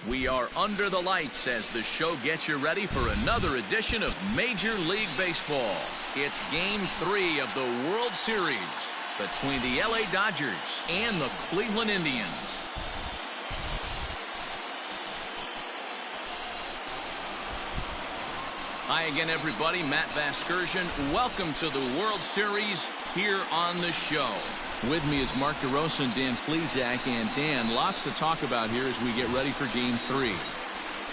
We are under the lights as the show gets you ready for another edition of Major League Baseball. It's Game 3 of the World Series between the LA Dodgers and the Cleveland Indians. Hi again, everybody. Matt Vasgersian. Welcome to the World Series here on the show. With me is Mark DeRosa and Dan Plesac. And Dan, lots to talk about here as we get ready for Game 3.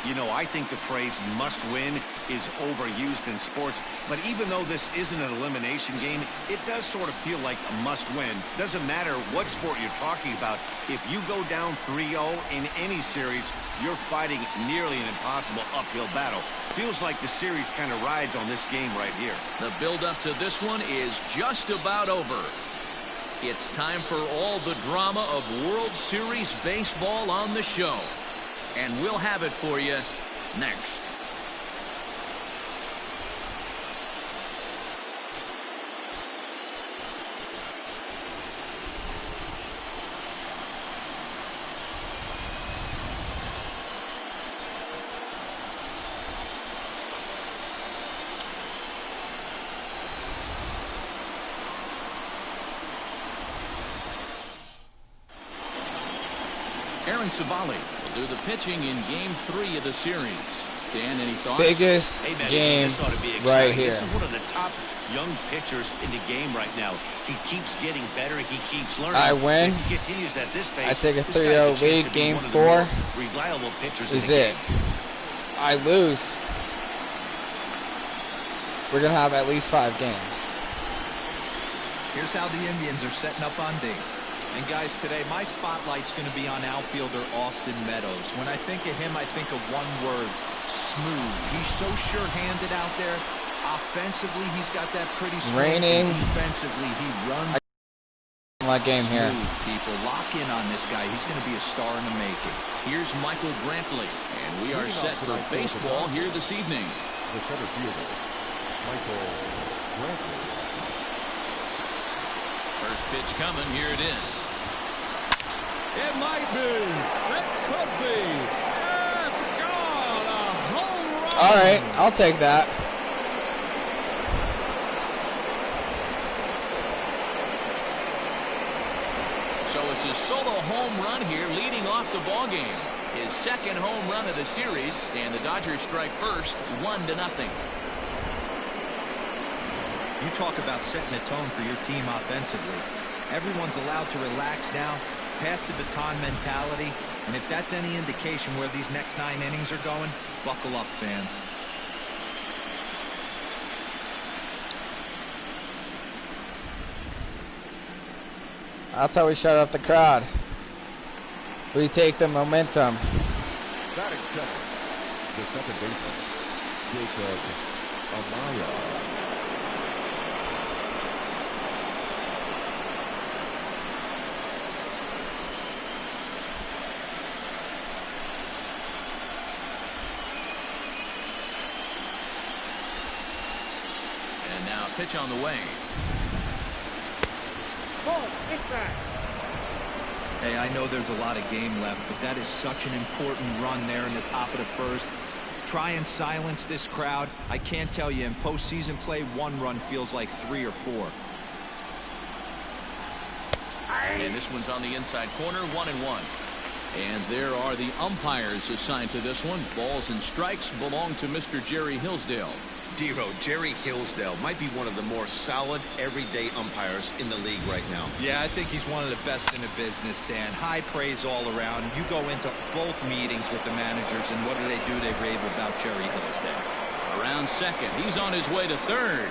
You know, I think the phrase must win is overused in sports, but even though this isn't an elimination game, it does sort of feel like a must win. Doesn't matter what sport you're talking about. If you go down 3-0 in any series, you're fighting nearly an impossible uphill battle. Feels like the series kind of rides on this game right here. The build-up to this one is just about over. It's time for all the drama of World Series baseball on the show. And we'll have it for you next. Aaron Civale will do the pitching in Game 3 of the series. Dan, any thoughts? Biggest game right here. This is one of the top young pitchers in the game right now. He keeps getting better. He keeps learning. I win. If he continues at this pace, I take a 3-0 lead. Game 4 reliable pitchers is in the it. game. I lose. We're going to have at least 5 games. Here's how the Indians are setting up on D. And guys, today my spotlight's going to be on outfielder Austin Meadows. When I think of him, I think of one word: smooth. He's so sure-handed out there. Offensively, he's got that pretty swing. Raining. Defensively, he runs. My game here. Smooth, people. Lock in on this guy. He's going to be a star in the making. Here's Michael Brantley, and we are set for baseball here this evening. The center fielder, Michael Brantley. First pitch coming. Here it is. It might be. It could be. It's gone. A home run. All right, I'll take that. So it's a solo home run here leading off the ball game. His second home run of the series, and the Dodgers strike first, 1-0. You talk about setting a tone for your team offensively. Everyone's allowed to relax now, pass the baton mentality, and if that's any indication where these next 9 innings are going, buckle up, fans. That's how we shut up the crowd. We take the momentum. Batting second, the second baseman, Jacob Amaya. And now pitch on the way. Hey, I know there's a lot of game left, but that is such an important run there in the top of the first. Try and silence this crowd. I can't tell you, in postseason play, 1 run feels like 3 or 4. And this one's on the inside corner, 1-1. And there are the umpires assigned to this one. Balls and strikes belong to Mr. Jerry Hillsdale. Dero, Jerry Hillsdale might be one of the more solid everyday umpires in the league right now. Yeah, I think he's one of the best in the business, Dan. High praise all around. You go into both meetings with the managers, and what do? They rave about Jerry Hillsdale. Around second. He's on his way to third.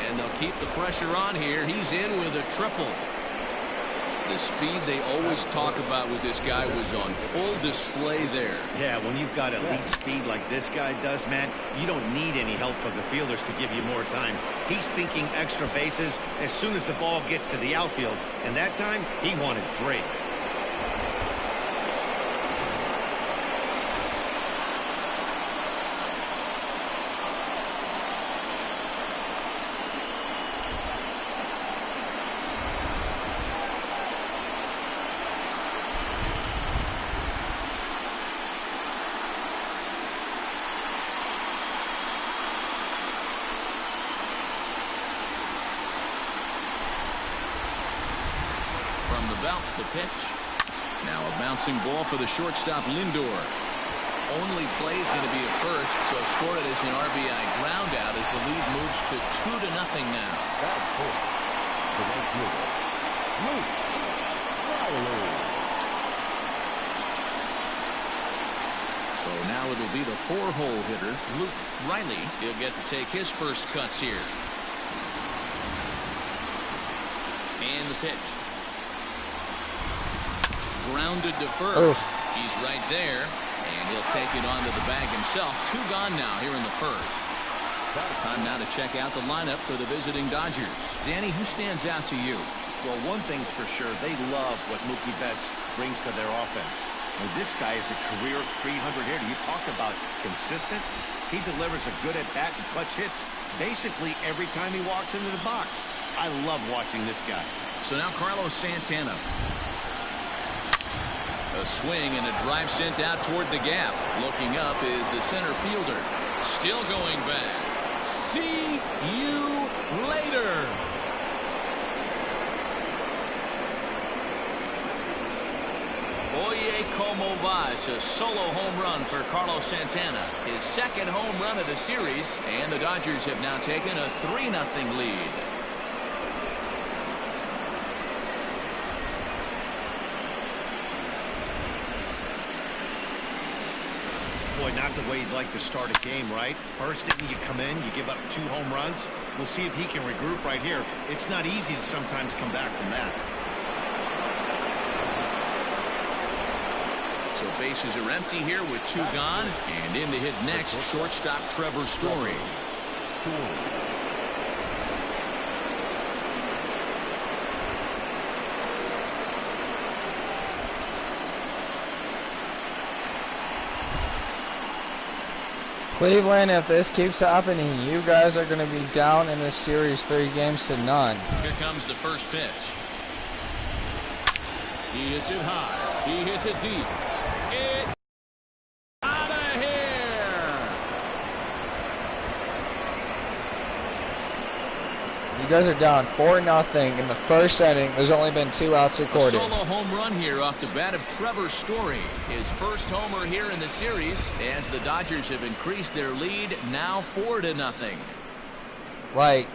And they'll keep the pressure on here. He's in with a triple. The speed they always talk about with this guy was on full display there. Yeah, when you've got elite speed like this guy does, man, you don't need any help from the fielders to give you more time. He's thinking extra bases as soon as the ball gets to the outfield, and that time he wanted 3. From the belt, the pitch. Now a bouncing ball for the shortstop, Lindor. Only play is going to be a first, so score it as an RBI ground out as the lead moves to 2-0 now. Batting fourth, the right fielder, Luke Riley. So now it'll be the 4-hole hitter, Luke Riley. He'll get to take his first cuts here. And the pitch. Grounded to first. Oof. He's right there. And he'll take it onto the bag himself. 2 gone now here in the first. Time now to check out the lineup for the visiting Dodgers. Danny, who stands out to you? Well, one thing's for sure. They love what Mookie Betts brings to their offense. And this guy is a career 300 hitter. You talk about consistent. He delivers a good at-bat and clutch hits basically every time he walks into the box. I love watching this guy. So now Carlos Santana. A swing and a drive sent out toward the gap. Looking up is the center fielder. Still going back. See you later. Oye, como va. It's a solo home run for Carlos Santana. His second home run of the series. And the Dodgers have now taken a 3-0 lead. Boy, not the way you'd like to start a game, right? First inning, you come in, you give up 2 home runs. We'll see if he can regroup right here. It's not easy to sometimes come back from that. So bases are empty here with 2 gone. And in to hit next, shortstop Trevor Story. Cleveland, if this keeps happening, you guys are going to be down in this series 3-0. Here comes the first pitch. He hits it high. He hits it deep. It out of here. You guys are down 4-0 in the first inning. There's only been 2 outs A recorded. solo home run here off the bat of Trevor Story. His first homer here in the series as the Dodgers have increased their lead now 4-0. Like,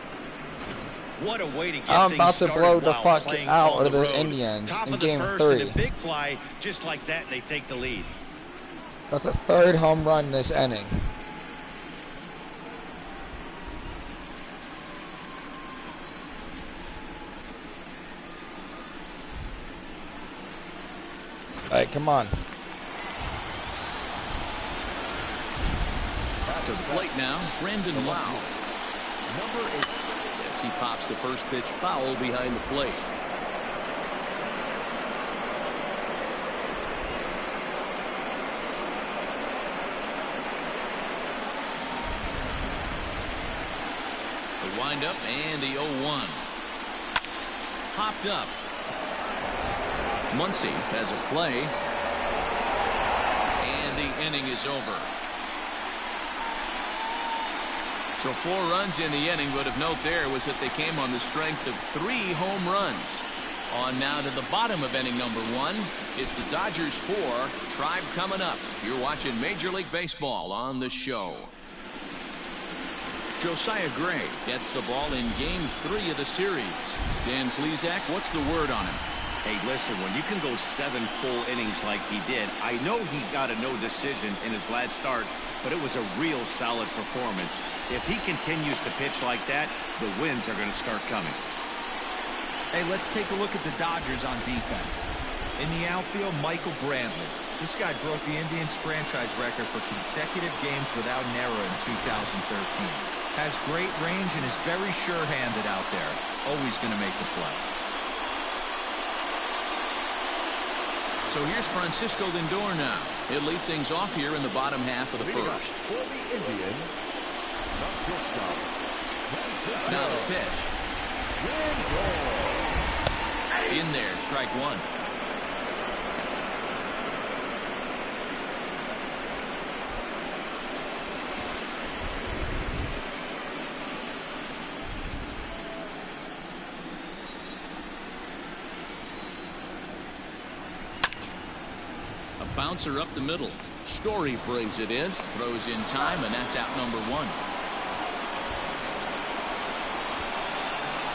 What a way to get I'm things about to started blow the while fuck playing out on of the road. Indians Top in of the game first 3. and a big fly, just like that, and they take the lead. That's a 3rd home run this inning. All right, come on. To the plate now, Brandon Lau. Number 8. As he pops the first pitch foul behind the plate. The windup and the 0-1. Popped up. Muncy has a play. And the inning is over. So 4 runs in the inning, but of note there was that they came on the strength of 3 home runs. On now to the bottom of inning number 1. It's the Dodgers 4, Tribe coming up. You're watching Major League Baseball on the show. Josiah Gray gets the ball in game 3 of the series. Dan Plesac, what's the word on him? Hey, listen, when you can go 7 full innings like he did, I know he got a no decision in his last start, but it was a real solid performance. If he continues to pitch like that, the wins are going to start coming. Hey, let's take a look at the Dodgers on defense. In the outfield, Michael Brantley. This guy broke the Indians franchise record for consecutive games without an error in 2013. Has great range and is very sure-handed out there. Always going to make the play. So here's Francisco Lindor now. He'll lead things off here in the bottom half of the first. For the Indians, Now the pitch. In there, strike 1. bouncer up the middle. Story brings it in, throws in time, and that's out number 1.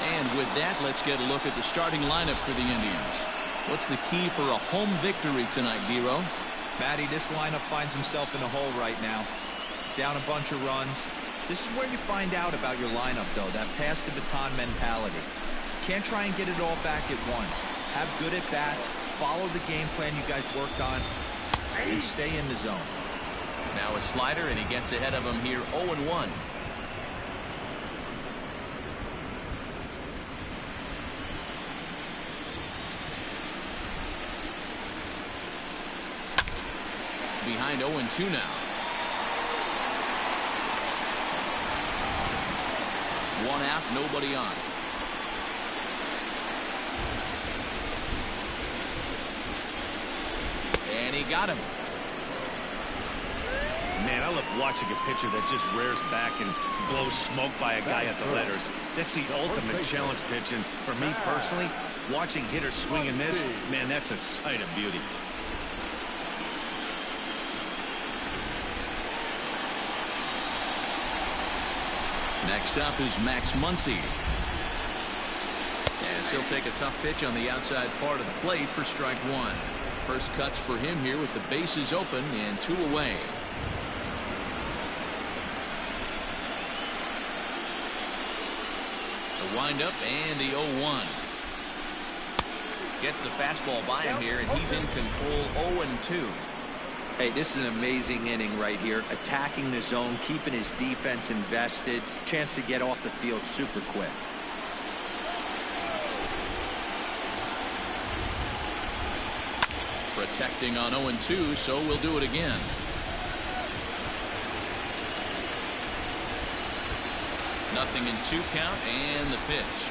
And with that, let's get a look at the starting lineup for the Indians. What's the key for a home victory tonight, Dero? Matty, this lineup finds himself in a hole right now. Down a bunch of runs. This is where you find out about your lineup, though, that pass the baton mentality. Can't try and get it all back at once. Have good at bats, follow the game plan you guys worked on, and stay in the zone. Now a slider, and he gets ahead of him here 0-1. Behind 0-2 now. 1 out, nobody on. And he got him. Man, I love watching a pitcher that just rears back and blows smoke by a guy at the letters. That's the ultimate challenge pitch, and for me personally, watching hitters swing and miss, man, that's a sight of beauty. Next up is Max Muncy. As he'll take a tough pitch on the outside part of the plate for strike 1. First cuts for him here with the bases open and 2 away. The windup and the 0-1. Gets the fastball by him here, and he's in control. 0-2. Hey, this is an amazing inning right here. Attacking the zone, keeping his defense invested. Chance to get off the field super quick. Protecting on 0-2, so we'll do it again. Nothing in 2 count, and the pitch.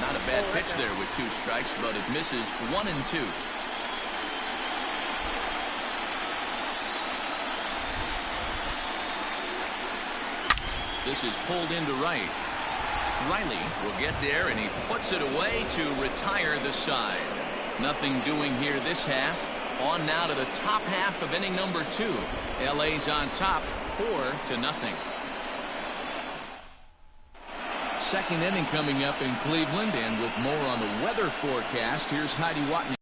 Not a bad pitch there with 2 strikes, but it misses. 1-2. This is pulled into right. Riley will get there, and he puts it away to retire the side. Nothing doing here this half. On now to the top half of inning number 2. LA's on top 4-0. Second inning coming up in Cleveland, and with more on the weather forecast, here's Heidi Watney.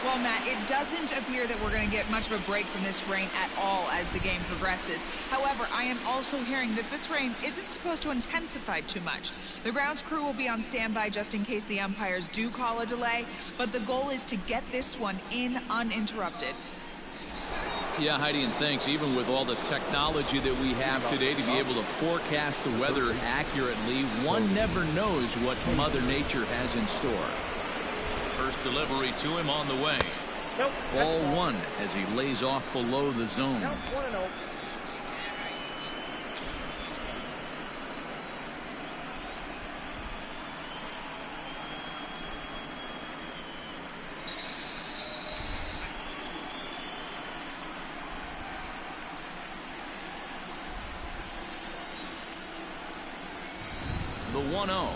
Well, Matt, it doesn't appear that we're going to get much of a break from this rain at all as the game progresses. However, I am also hearing that this rain isn't supposed to intensify too much. The grounds crew will be on standby just in case the umpires do call a delay, but the goal is to get this one in uninterrupted. Yeah, Heidi, and thanks. Even with all the technology that we have today to be able to forecast the weather accurately, one never knows what Mother Nature has in store. First delivery to him on the way. Ball 1 as he lays off below the zone. The 1-0.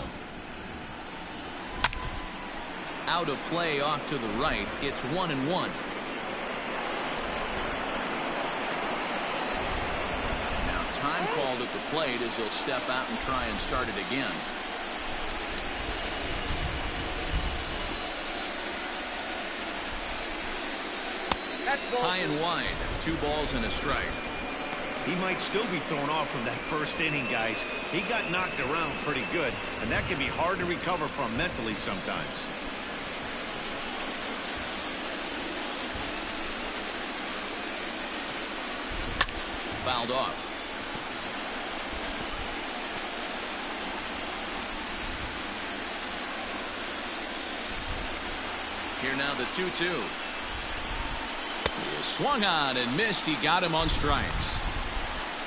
Out of play off to the right. It's 1-1. Now time called at the plate as he'll step out and try and start it again. High and wide. 2 balls and a strike. He might still be thrown off from that first inning, guys. He got knocked around pretty good, and that can be hard to recover from mentally sometimes. Fouled off. Here now the 2-2. He swung on and missed. He got him on strikes.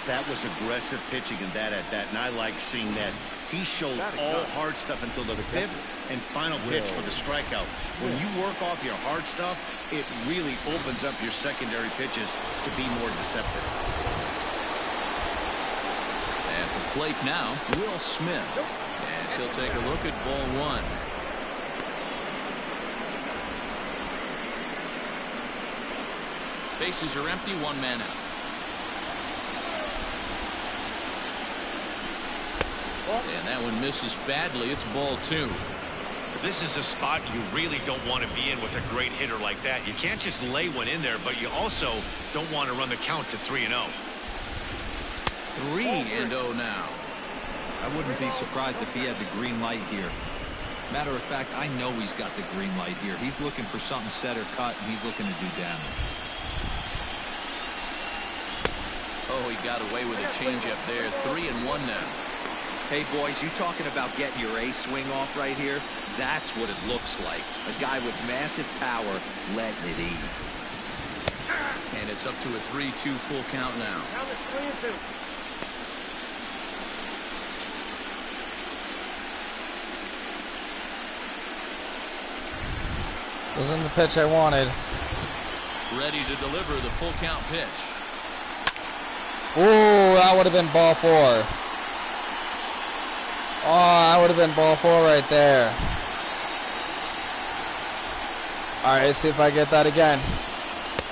That was aggressive pitching in that at bat, and I like seeing that. He showed all hard stuff until the 5th and final pitch for the strikeout. When you work off your hard stuff, it really opens up your secondary pitches to be more deceptive. At the plate now, Will Smith. As he'll take a look at ball 1. Bases are empty, one man out. And that one misses badly. It's ball 2. This is a spot you really don't want to be in with a great hitter like that. You can't just lay one in there, but you also don't want to run the count to 3-0. 3-0 now. I wouldn't be surprised if he had the green light here. Matter of fact, I know he's got the green light here. He's looking for something set or cut, and he's looking to do damage. Oh, he got away with a changeup there. 3-1 now. Hey, boys, you talking about getting your A swing off right here? That's what it looks like. A guy with massive power letting it eat. And it's up to a 3-2 full count now. Wasn't the pitch I wanted. Ready to deliver the full count pitch. Ooh, that would have been ball 4. Oh, that would have been ball 4 right there. All right, let's see if I get that again.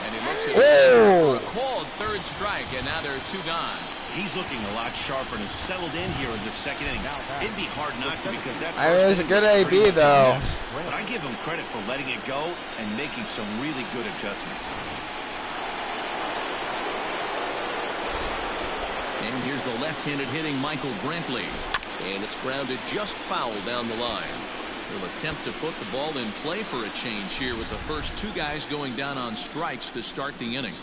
And he looks at the for a called third strike, and now there are 2 gone. He's looking a lot sharper and has settled in here in the second inning. It'd be hard not to because that I mean, it was a good AB though. But I give him credit for letting it go and making some really good adjustments. And here's the left-handed hitting Michael Brantley. And it's grounded just foul down the line. He'll attempt to put the ball in play for a change here with the first 2 guys going down on strikes to start the inning.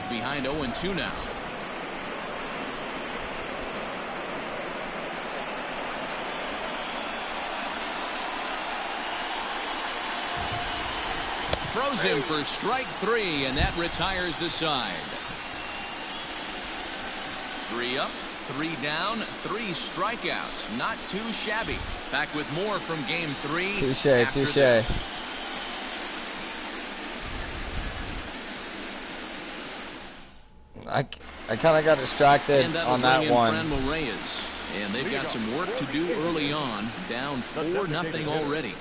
Behind 0-2 now. Throws him for strike 3, and that retires the side. 3 up, 3 down, 3 strikeouts. Not too shabby. Back with more from game 3. Touche. I kind of got distracted on that one. Franmil Reyes, and they've got some work to do early on. Down 4-0 already.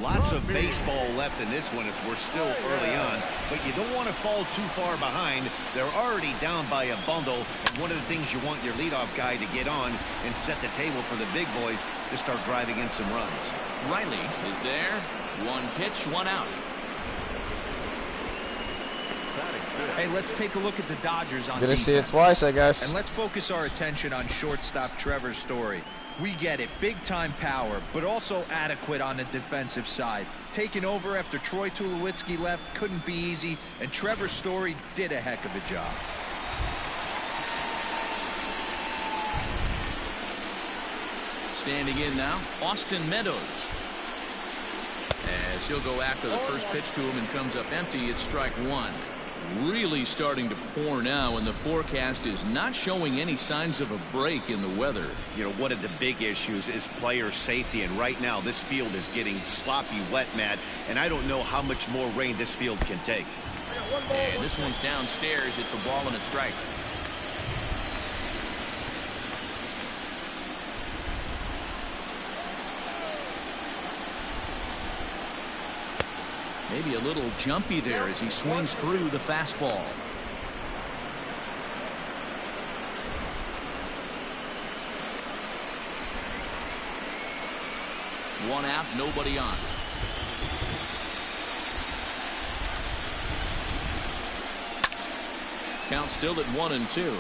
Lots of baseball left in this one as we're still early on, but you don't want to fall too far behind. They're already down by a bundle, and one of the things you want your leadoff guy to get on and set the table for the big boys to start driving in some runs. Riley is there. 1 pitch, 1 out. Hey, let's take a look at the Dodgers on Gonna defense. see it twice, I guess. And let's focus our attention on shortstop Trevor Story. We get it, big-time power, but also adequate on the defensive side. Taking over after Troy Tulowitzki left couldn't be easy, and Trevor Story did a heck of a job. Standing in now, Austin Meadows. As he'll go after the first pitch to him and comes up empty, it's strike 1. Really starting to pour now, and the forecast is not showing any signs of a break in the weather. You know, one of the big issues is player safety, and right now this field is getting sloppy wet, Matt, and I don't know how much more rain this field can take. And this one's downstairs. It's a ball and a strike. Maybe a little jumpy there as he swings through the fastball. One out, nobody on. Count still at 1-2.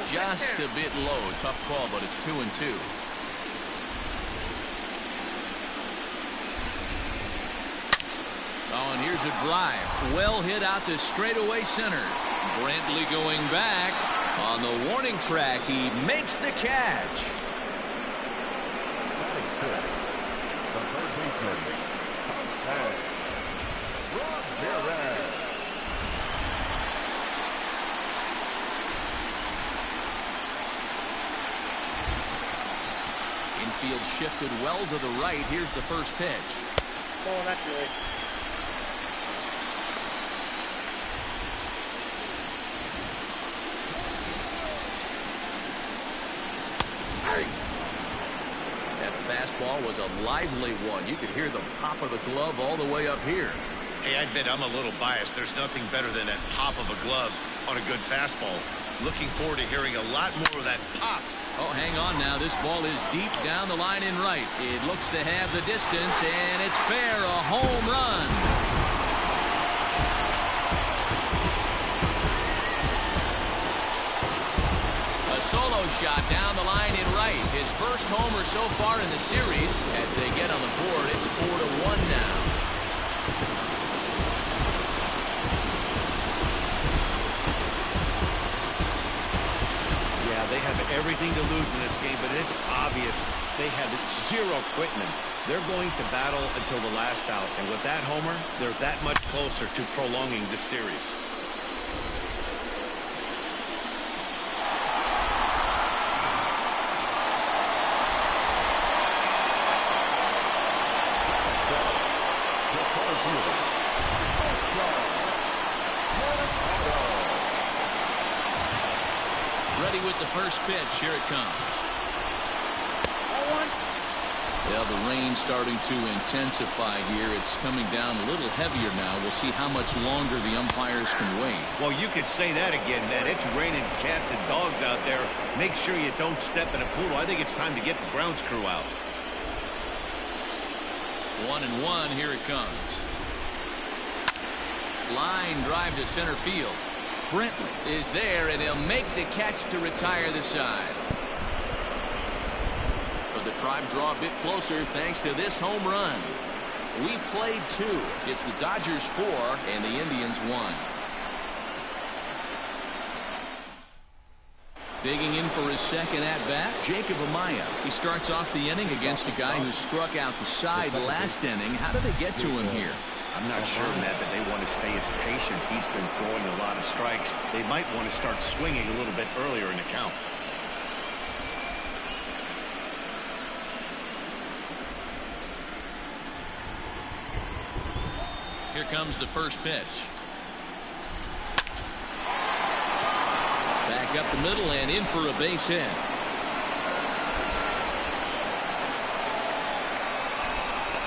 Just a bit low. Tough call, but it's 2-2. Oh, and here's a drive. Well hit out to straightaway center. Brantley going back. On the warning track, he makes the catch. The third baseman, Ramirez. In field shifted well to the right. Here's the first pitch. Oh, not good. That fastball was a lively one. You could hear the pop of the glove all the way up here. Hey, I admit I'm a little biased. There's nothing better than that pop of a glove on a good fastball. Looking forward to hearing a lot more of that pop. Oh, hang on now. This ball is deep down the line in right. It looks to have the distance, and it's fair. A home run. A solo shot down the line in right. His first homer so far in the series. As they get on the board, it's 4-1 now. They have everything to lose in this game, but it's obvious they have zero quitting. They're going to battle until the last out, and with that homer, they're that much closer to prolonging this series. Ready with the first pitch. Here it comes. Yeah, the rain starting to intensify here. It's coming down a little heavier now. We'll see how much longer the umpires can wait. Well, you could say that again, man. It's raining cats and dogs out there. Make sure you don't step in a poodle. I think it's time to get the grounds crew out. 1-1. Here it comes. Line drive to center field. Brentley is there, and he'll make the catch to retire the side. But the Tribe draw a bit closer thanks to this home run. We've played 2. It's the Dodgers 4 and the Indians 1. Digging in for his second at-bat, Jacob Amaya. He starts off the inning against a guy who struck out the side last inning. How did they get to him here? I'm not sure, Matt, that they want to stay as patient. He's been throwing a lot of strikes. They might want to start swinging a little bit earlier in the count. Here comes the first pitch. Back up the middle and in for a base hit.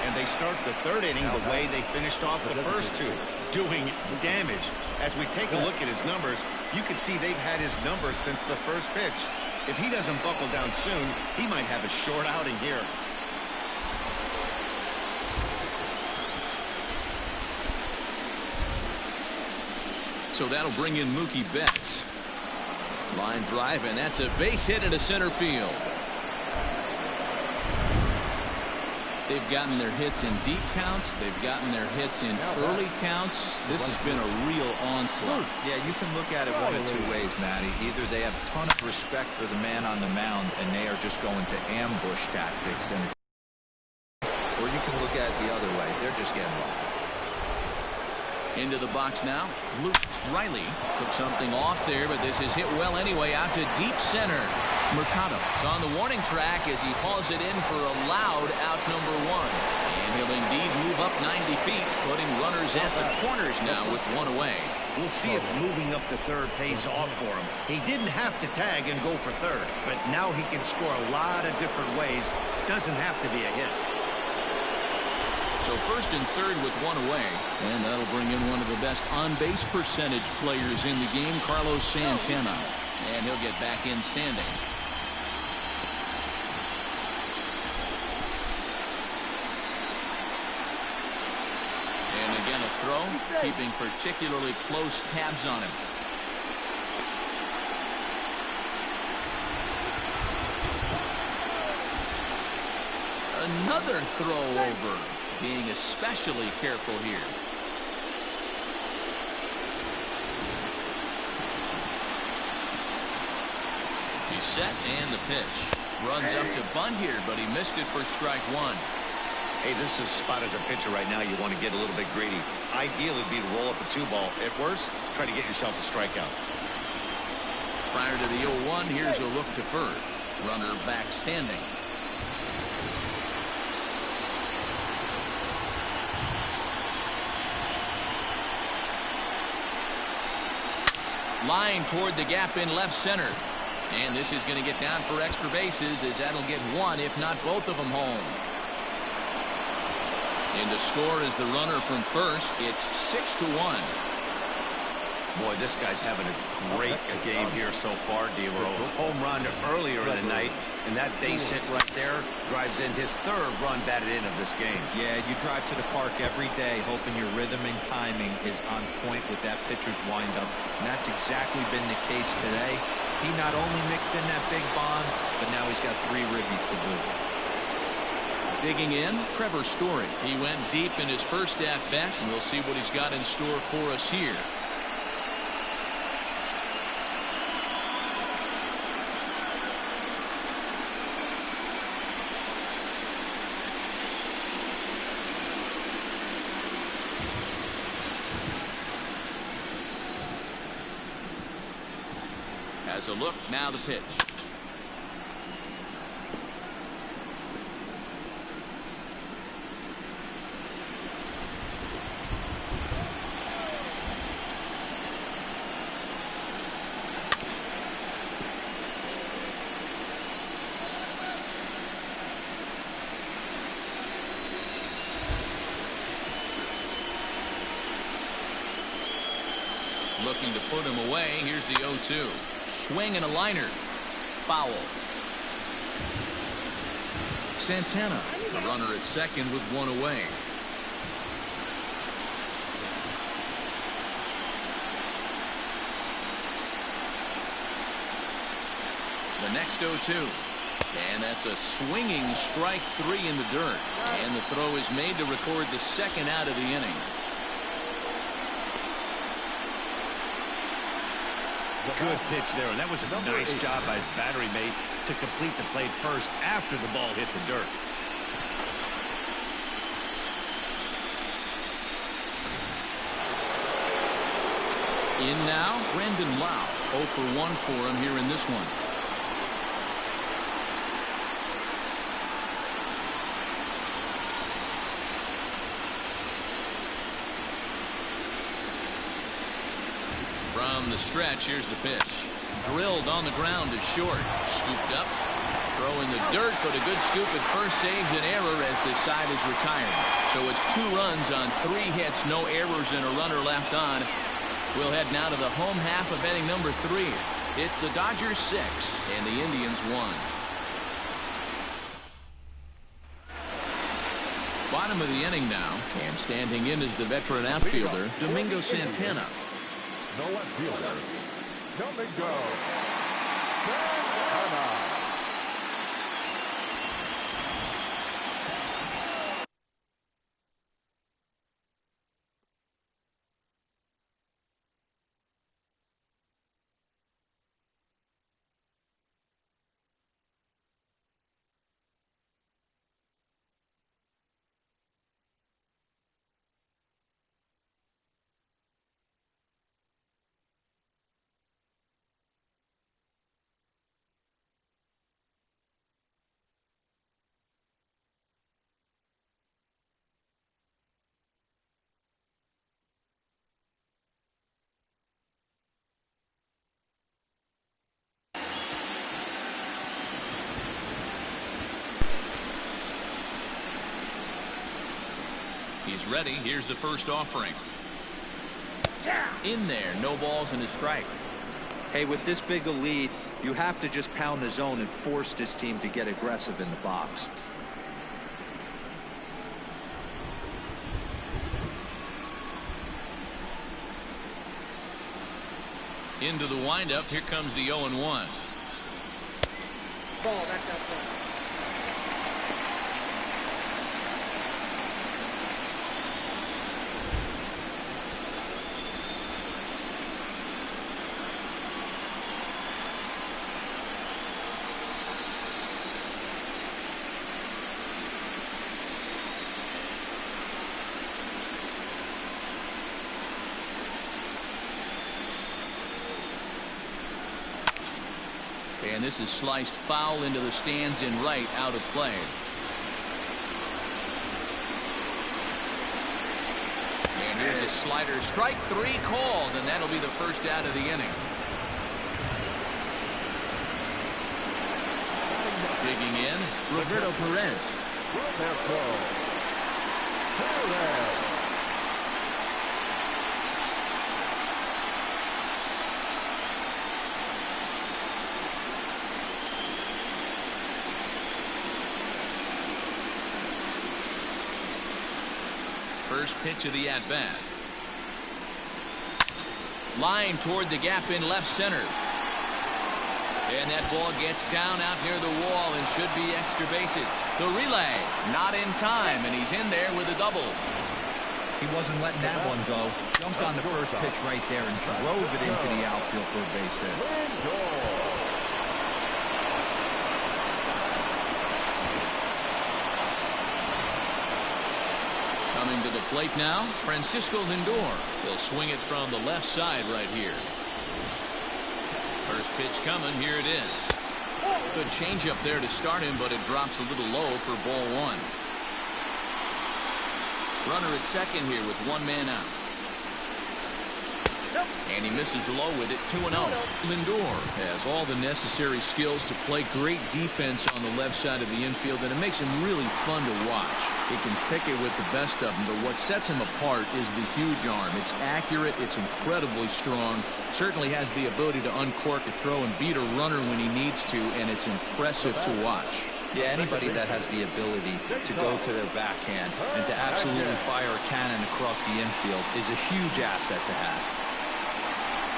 And they start the third inning the way they finished off the first 2, doing damage. As we take a look at his numbers, you can see they've had his numbers since the first pitch. If he doesn't buckle down soon, he might have a short outing here. So that'll bring in Mookie Betts. Line drive, and that's a base hit into center field. They've gotten their hits in deep counts. They've gotten their hits in early counts. This has been a real onslaught. Yeah, you can look at it one of 2 ways, Matty. Either they have a ton of respect for the man on the mound and they are just going to ambush tactics, or you can look at it the other way. They're just getting lucky. Into the box now. Luke Riley took something off there, but this is hit well anyway out to deep center. Mercado is on the warning track as he hauls it in for a loud out number 1. And he'll indeed move up 90 feet, putting runners at the corners now with 1 away. We'll see if moving up to third pays off for him. He didn't have to tag and go for third, but now he can score a lot of different ways. Doesn't have to be a hit. So first and third with 1 away, and that'll bring in one of the best on-base percentage players in the game, Carlos Santana. And he'll get back in standing. And again a throw, keeping particularly close tabs on him. Another throw over. Being especially careful here. He's set and the pitch. Runs up to bunt here, but he missed it for strike 1. Hey, this is a spot as a pitcher right now. You want to get a little bit greedy. Ideal would be to roll up a 2-ball. At worst, try to get yourself a strikeout. Prior to the 0-1, here's a look to first. Runner back standing. Line toward the gap in left center. And this is going to get down for extra bases, as that'll get one, if not both of them, home. And to score is the runner from first. It's 6-1. Boy, this guy's having a great game here so far, D'Lo. A home run earlier in the night, and that base hit right there drives in his third run batted in of this game. Yeah, you drive to the park every day hoping your rhythm and timing is on point with that pitcher's windup, and that's exactly been the case today. He not only mixed in that big bomb, but now he's got 3 ribbies to boot. Digging in, Trevor Story. He went deep in his first at-bat, and we'll see what he's got in store for us here. As a look, now the pitch. Looking to put him away. Here's the 0-2. Swing and a liner. Foul. Santana, the runner at second with 1 away. The next 0-2. And that's a swinging strike 3 in the dirt. And the throw is made to record the second out of the inning. Good pitch there, and that was a nice job by his battery mate to complete the play first after the ball hit the dirt. In now, Brandon Lau. 0 for 1 for him here in this one. From the stretch, here's the pitch. Drilled on the ground to short. Scooped up. Throw in the dirt, but a good scoop at first saves an error as this side is retired. So it's 2 runs on 3 hits, no errors, and a runner left on. We'll head now to the home half of inning number 3. It's the Dodgers 6 and the Indians 1. Bottom of the inning now, and standing in is the veteran outfielder, Domingo Santana. No left fielder, Domingo Santana. He's ready. Here's the first offering. In there, no balls and a strike. Hey, with this big a lead, you have to just pound the zone and force this team to get aggressive in the box. Into the windup. Here comes the 0-1. Ball, that's outside. And this is sliced foul into the stands in right, out of play. And here's a slider, strike 3 called, and that'll be the first out of the inning. Digging in, Roberto Perez. Roberto Perez. First pitch of the at-bat. Line toward the gap in left center. And that ball gets down out near the wall and should be extra bases. The relay, not in time, and he's in there with a double. He wasn't letting that one go. Jumped on the first pitch right there and drove it into the outfield for a base hit. Coming to the plate now, Francisco Lindor. He'll swing it from the left side right here. First pitch coming. Here it is. Good changeup there to start him, but it drops a little low for ball one. Runner at second here with one man out. And he misses low with it, 2-0. Lindor has all the necessary skills to play great defense on the left side of the infield, and it makes him really fun to watch. He can pick it with the best of them, but what sets him apart is the huge arm. It's accurate, it's incredibly strong, certainly has the ability to uncork a throw and beat a runner when he needs to, and it's impressive to watch. Yeah, anybody that has the ability to go to their backhand and to absolutely fire a cannon across the infield is a huge asset to have.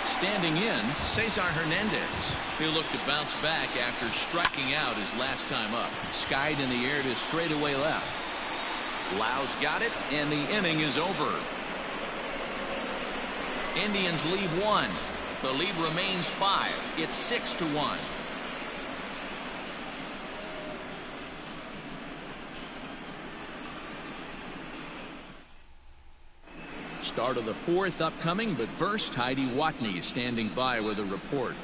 Standing in, Cesar Hernandez. He'll look to bounce back after striking out his last time up. Skied in the air to straightaway left. Lau's got it, and the inning is over. Indians leave one. The lead remains 5. It's 6-1. Start of the 4th upcoming, but first, Heidi Watney is standing by with a report.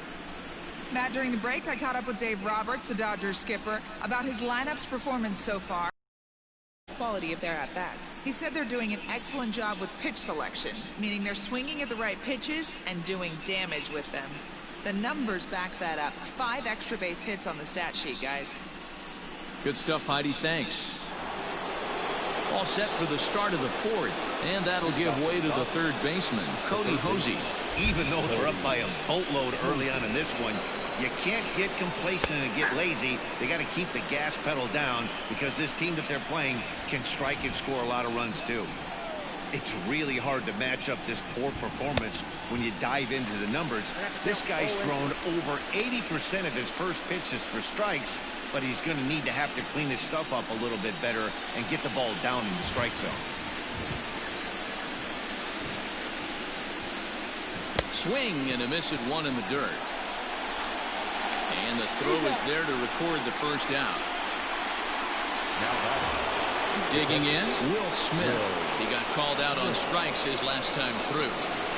Matt, during the break, I caught up with Dave Roberts, the Dodgers skipper, about his lineup's performance so far. Quality of their at-bats. He said they're doing an excellent job with pitch selection, meaning they're swinging at the right pitches and doing damage with them. The numbers back that up. 5 extra base hits on the stat sheet, guys. Good stuff, Heidi. Thanks. All set for the start of the 4th, and that'll give way to the third baseman, Cody Hosey. Even though they're up by a boatload early on in this one, you can't get complacent and get lazy. They got to keep the gas pedal down because this team that they're playing can strike and score a lot of runs too. It's really hard to match up this poor performance when you dive into the numbers. This guy's thrown over 80% of his first pitches for strikes, but he's going to need to have to clean his stuff up a little bit better and get the ball down in the strike zone. Swing and a miss at 1 in the dirt. And the throw is there to record the first out. Digging in, Will Smith. He got called out on strikes his last time through.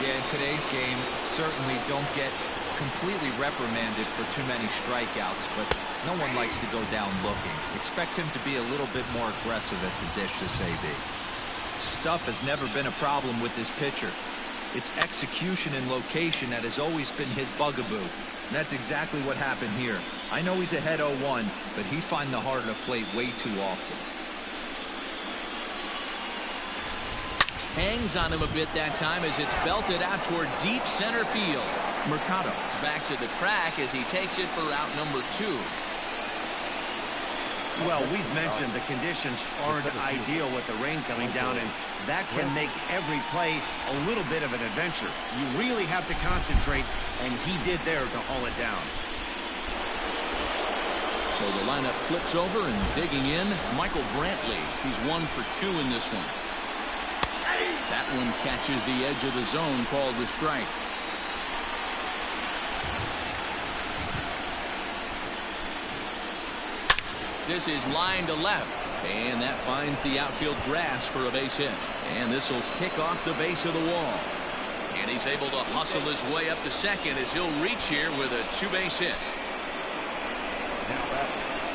Yeah, in today's game, certainly don't get completely reprimanded for too many strikeouts, but no one likes to go down looking. Expect him to be a little bit more aggressive at the dish this AB. Stuff has never been a problem with this pitcher. It's execution and location that has always been his bugaboo. And that's exactly what happened here. I know he's ahead 0-1, but he's finding the heart of the plate way too often. Hangs on him a bit that time as it's belted out toward deep center field. Mercado is back to the track as he takes it for out number 2. Well, we've mentioned the conditions aren't ideal with the rain coming down, and that can make every play a little bit of an adventure. You really have to concentrate, and he did there to haul it down. So the lineup flips over, and digging in, Michael Brantley. He's 1 for 2 in this one. That one catches the edge of the zone, called the strike. This is line to left, and that finds the outfield grass for a base hit. And this will kick off the base of the wall. And he's able to hustle his way up to second as he'll reach here with a 2-base hit.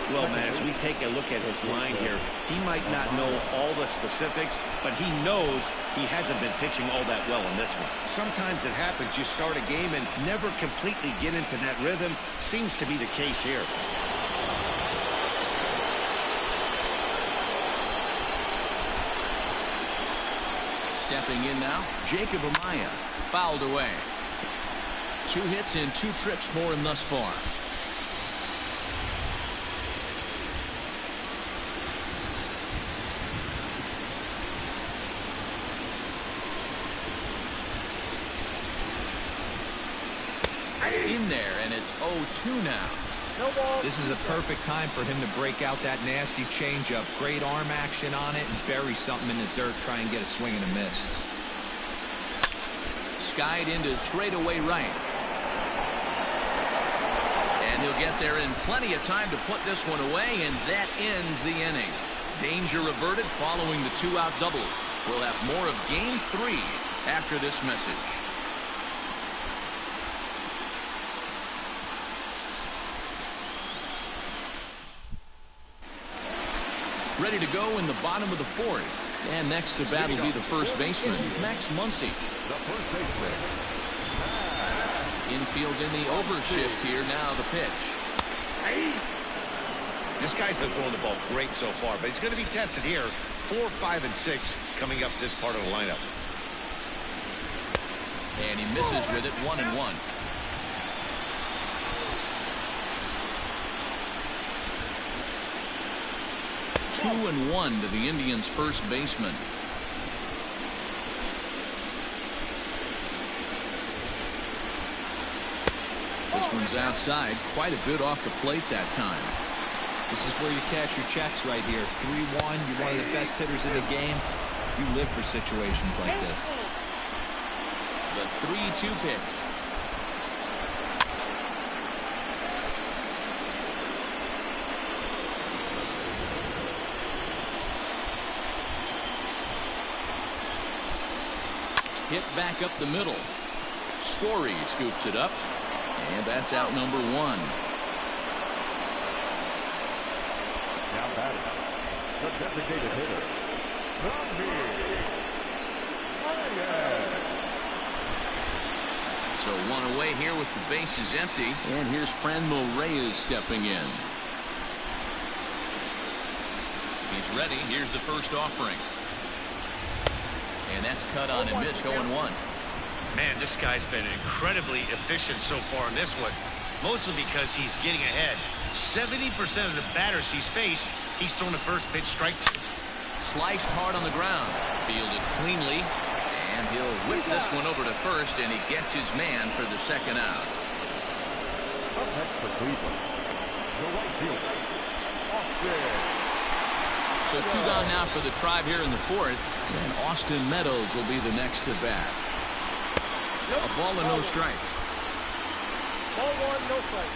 Well, man, as we take a look at his line here, he might not know all the specifics, but he knows he hasn't been pitching all that well in this one. Sometimes it happens. You start a game and never completely get into that rhythm. Seems to be the case here. Stepping in now, Jacob Amaya. Fouled away. 2 hits and 2 trips for him thus far. In there, and it's 0-2 now. This is a perfect time for him to break out that nasty changeup. Great arm action on it and bury something in the dirt. Try and get a swing and a miss. Skied into straightaway right. And he'll get there in plenty of time to put this one away, and that ends the inning. Danger averted following the 2-out double. We'll have more of Game 3 after this message. Ready to go in the bottom of the 4th. And next to bat will be the first baseman, Max Muncy. The first baseman. Infield in the overshift here. Now the pitch. This guy's been throwing the ball great so far, but he's going to be tested here. 4, 5, and 6 coming up this part of the lineup. And he misses with it. 1-1. Two and 1 to the Indians' first baseman. This one's outside, quite a bit off the plate that time. This is where you cash your checks right here. 3-1. You're one of the best hitters in the game. You live for situations like this. The 3-2 pitch. Hit back up the middle. Story scoops it up, and that's out number 1. Now batting, the designated hitter, So 1 away here with the bases empty, and here's Franmil Reyes stepping in. He's ready. Here's the first offering. And that's cut on and missed. 0-1. Man, this guy's been incredibly efficient so far in this one, mostly because he's getting ahead. 70% of the batters he's faced, he's thrown a first pitch strike to. Sliced hard on the ground. Fielded cleanly. And he'll whip this one over to first, and he gets his man for the second out. Up next for Cleveland, the right fielder, Austin. So 2 gone now for the Tribe here in the 4th, and Austin Meadows will be the next to bat. A ball and no strikes. Ball 1, no strikes.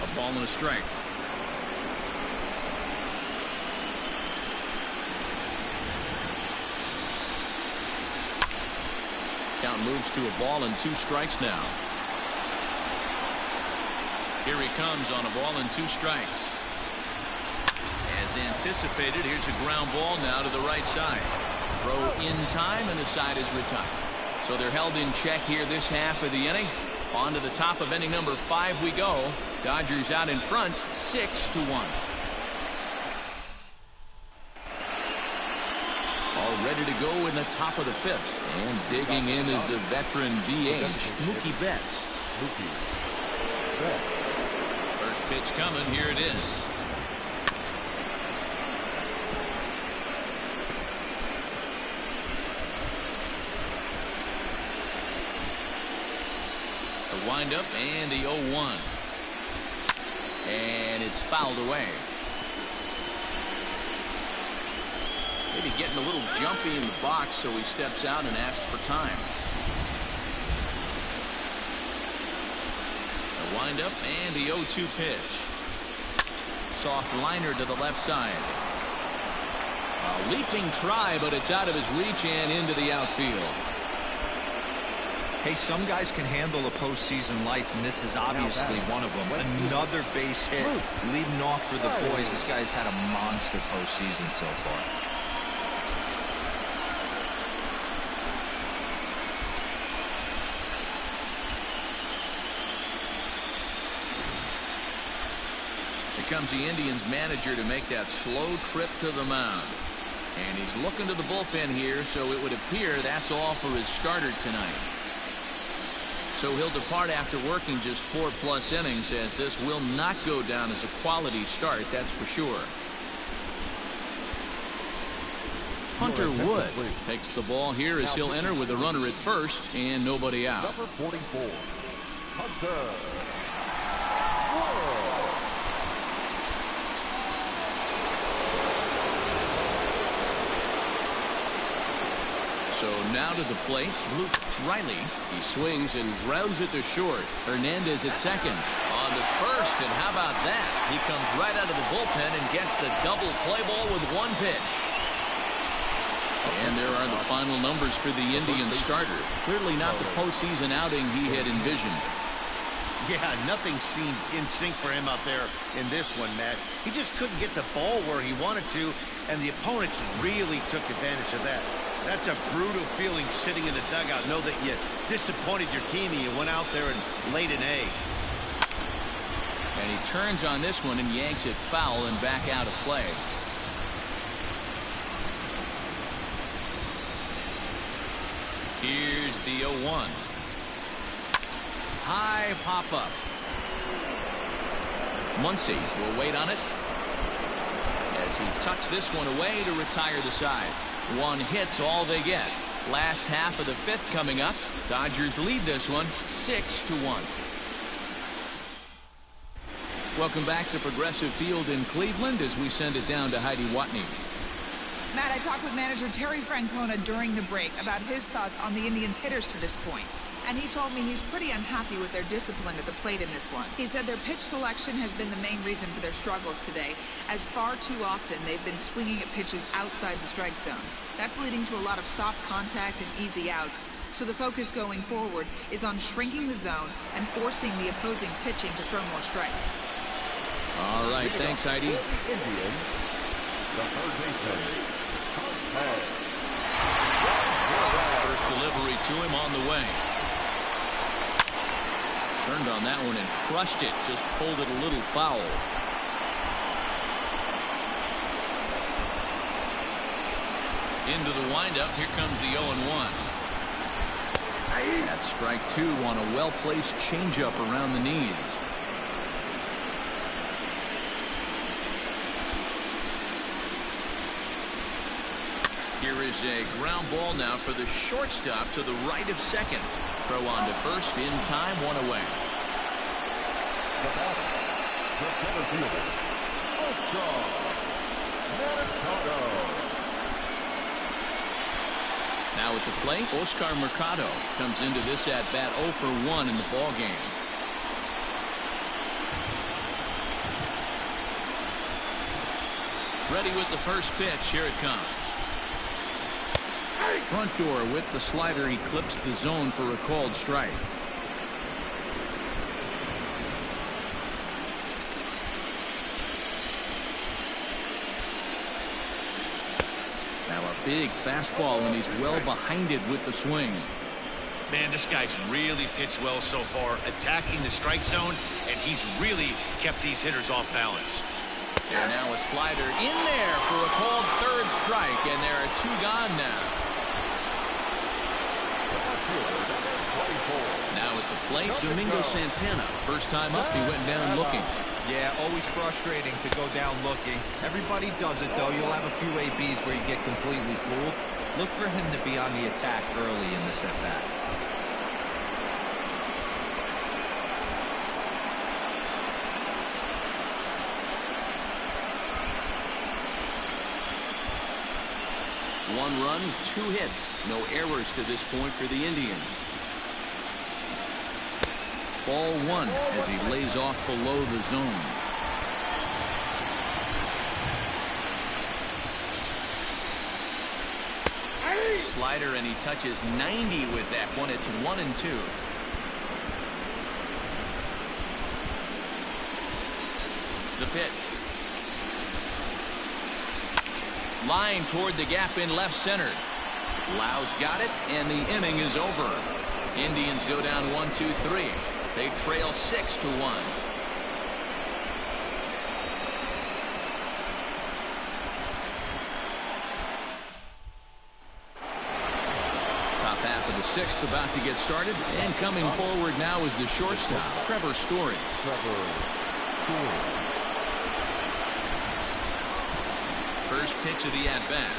A ball and a strike. Count moves to a ball and 2 strikes now. Here he comes on a ball and 2 strikes. As anticipated, here's a ground ball now to the right side. Throw in time, and the side is retired. So they're held in check here this half of the inning. On to the top of inning number 5 we go. Dodgers out in front, 6-1. All ready to go in the top of the 5th. And digging in is the veteran DH, Mookie Betts. First pitch coming. Here it is. The windup and the 0-1. And it's fouled away. Maybe getting a little jumpy in the box, so he steps out and asks for time. The windup and the 0-2 pitch. Soft liner to the left side. A leaping try, but it's out of his reach and into the outfield. Hey, some guys can handle the postseason lights, and this is obviously one of them. Another base hit leading off for the boys. This guy's had a monster postseason so far. The comes the Indians manager to make that slow trip to the mound. And he's looking to the bullpen here, so it would appear that's all for his starter tonight. So he'll depart after working just 4+ innings, as this will not go down as a quality start, that's for sure. Hunter Wood takes the ball here as he'll enter with a runner at first and nobody out. Number 44, Hunter Wood. So now to the plate, Luke Riley. He swings and grounds it to short. Hernandez at second. On to first, and how about that? He comes right out of the bullpen and gets the double play ball with 1 pitch. And there are the final numbers for the Indians starter. Clearly not the postseason outing he had envisioned. Yeah, nothing seemed in sync for him out there in this one, Matt. He just couldn't get the ball where he wanted to, and the opponents really took advantage of that. That's a brutal feeling sitting in the dugout. Know that you disappointed your team and you went out there and laid an egg. And he turns on this one and yanks it foul and back out of play. Here's the 0-1. High pop up. Muncy will wait on it as he tucks this one away to retire the side. 1 hit's all they get. Last half of the 5th coming up. Dodgers lead this one 6-1. Welcome back to Progressive Field in Cleveland as we send it down to Heidi Watney. Matt, I talked with manager Terry Francona during the break about his thoughts on the Indians' hitters to this point. And he told me he's pretty unhappy with their discipline at the plate in this one. He said their pitch selection has been the main reason for their struggles today, as far too often they've been swinging at pitches outside the strike zone. That's leading to a lot of soft contact and easy outs. So the focus going forward is on shrinking the zone and forcing the opposing pitching to throw more strikes. All right, thanks, Heidi. Indians, the third baseman. First delivery to him on the way. Turned on that one and crushed it. Just pulled it a little foul. Into the windup. Here comes the 0-1. That's strike 2 on a well-placed changeup around the knees. Here is a ground ball now for the shortstop to the right of second. Throw on to first in time, 1 away. The batter, the center fielder, Oscar Mercado. Now at the plate, Oscar Mercado comes into this at bat 0 for 1 in the ball game. Ready with the first pitch. Here it comes. Front door with the slider. He clips the zone for a called strike. Now a big fastball, and he's well behind it with the swing. Man, this guy's really pitched well so far, attacking the strike zone, and he's really kept these hitters off balance. And now a slider in there for a called third strike, and there are 2 gone now. Now at the plate, Domingo Santana. First time up, he went down looking. Yeah, always frustrating to go down looking. Everybody does it, though. You'll have a few ABs where you get completely fooled. Look for him to be on the attack early in this at-bat. One run, 2 hits. No errors to this point for the Indians. Ball 1 as he lays off below the zone. Slider, and he touches 90 with that one. It's 1-2. The pitch. Line toward the gap in left center. Lau's got it, and the inning is over. Indians go down 1-2-3. They trail 6-1. sixth about to get started, and coming forward now is the shortstop, Trevor Story. First pitch of the at-bat.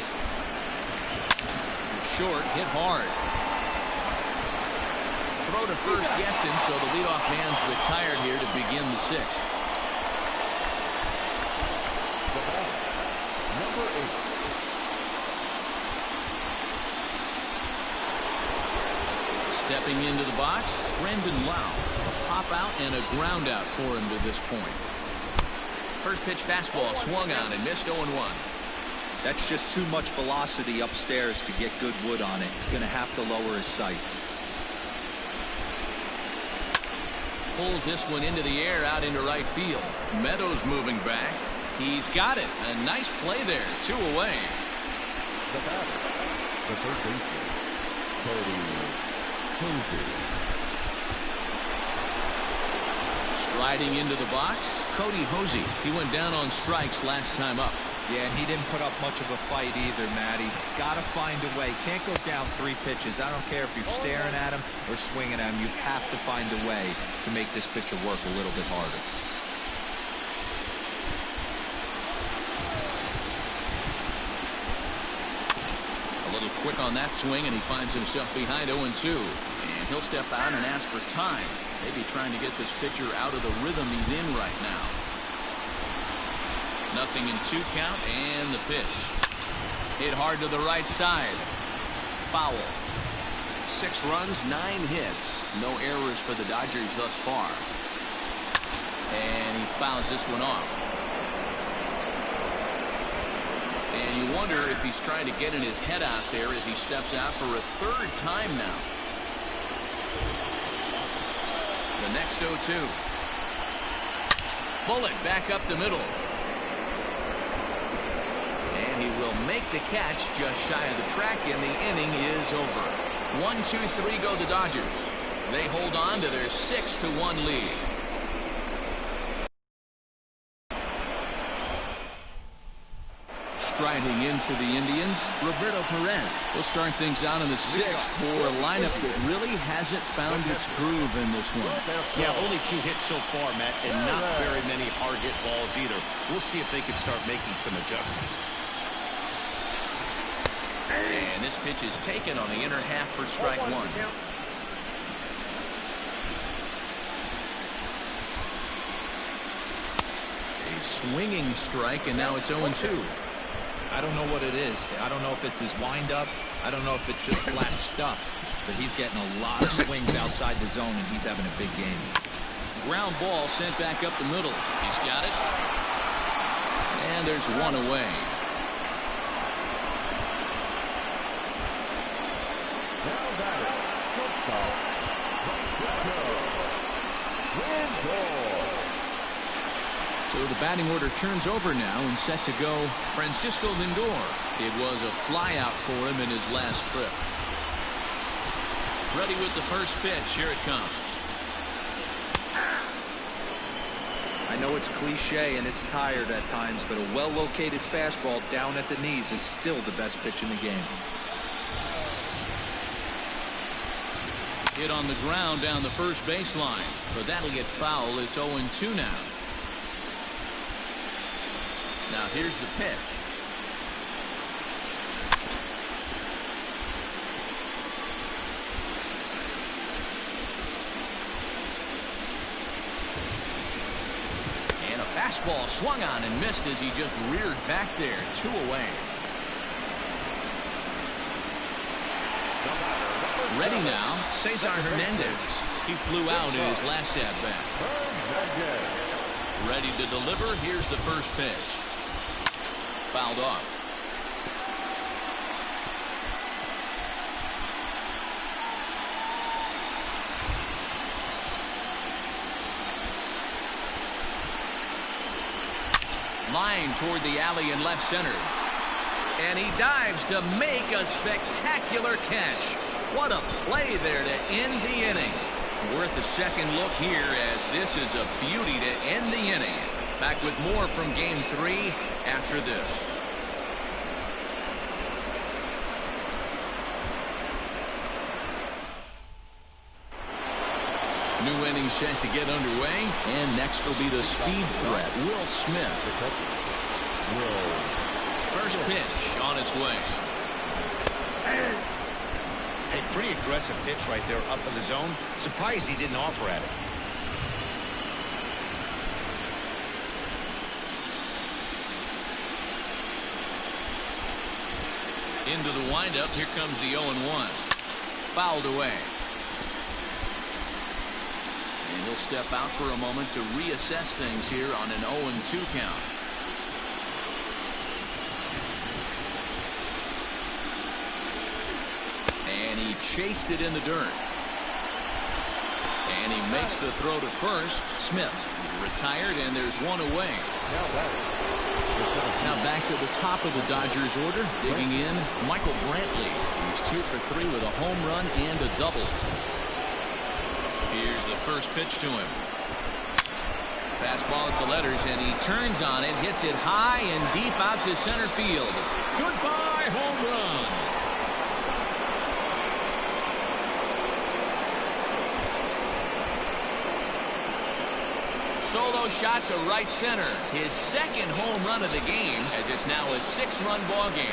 Short, hit hard. Throw to first gets him, so the leadoff man's retired here to begin the sixth. Number 8. Stepping into the box, Brendan Lau. A pop out and a ground out for him to this point. First pitch fastball swung on and missed 0-1. That's just too much velocity upstairs to get good wood on it. It's going to have to lower his sights. Pulls this one into the air out into right field. Meadows moving back. He's got it. A nice play there. 2 away. The batter, the third baseman, Cody Hosey. Striding into the box, Cody Hosey. He went down on strikes last time up. Yeah, and he didn't put up much of a fight either, Matty. Got to find a way. Can't go down 3 pitches. I don't care if you're staring at him or swinging at him. You have to find a way to make this pitcher work a little bit harder. A little quick on that swing, and he finds himself behind 0-2. And he'll step out and ask for time. Maybe trying to get this pitcher out of the rhythm he's in right now. Nothing in 2 count, and the pitch. Hit hard to the right side. Foul. 6 runs, 9 hits. No errors for the Dodgers thus far. And he fouls this one off. And you wonder if he's trying to get in his head out there as he steps out for a 3rd time now. The next 0-2. Bullet back up the middle. He will make the catch just shy of the track, and the inning is over. 1-2-3 go the Dodgers. They hold on to their 6-1 lead. Striding in for the Indians, Roberto Perez. We'll start things out in the 6th for a lineup that really hasn't found its groove in this one. Yeah, only 2 hits so far, Matt, and not very many hard hit balls either. We'll see if they can start making some adjustments. And this pitch is taken on the inner half for strike 1. A swinging strike, and now it's 0-2. I don't know what it is. I don't know if it's his windup. I don't know if it's just flat stuff. But he's getting a lot of swings outside the zone, and he's having a big game. Ground ball sent back up the middle. He's got it. And there's 1 away. So the batting order turns over now, and set to go Francisco Lindor. It was a flyout for him in his last trip. Ready with the first pitch. Here it comes. I know it's cliche and it's tired at times, but a well-located fastball down at the knees is still the best pitch in the game. Hit on the ground down the first baseline, but that'll get foul. It's 0-2 now. Now here's the pitch. And a fastball swung on and missed as he just reared back there. 2 away. Ready now, Cesar Hernandez. He flew out in his last at-bat. Ready to deliver. Here's the first pitch. Fouled off. Line toward the alley in left center. And he dives to make a spectacular catch. What a play there to end the inning. Worth a second look here, as this is a beauty to end the inning. Back with more from Game 3 after this. New inning set to get underway, and next will be the speed threat, Will Smith. First pitch on its way. Hey, pretty aggressive pitch right there up in the zone. Surprised he didn't offer at it. Into the windup. Here comes the 0-1. Fouled away. And he'll step out for a moment to reassess things here on an 0-2 count. And he chased it in the dirt. And he makes the throw to first. Smith is retired, and there's one away. Now back to the top of the Dodgers order, digging in, Michael Brantley. He's 2 for 3 with a home run and a double. Here's the first pitch to him. Fastball at the letters, and he turns on it, hits it high and deep out to center field. Goodbye, home run. Solo shot to right center. His second home run of the game, as it's now a 6-run ball game.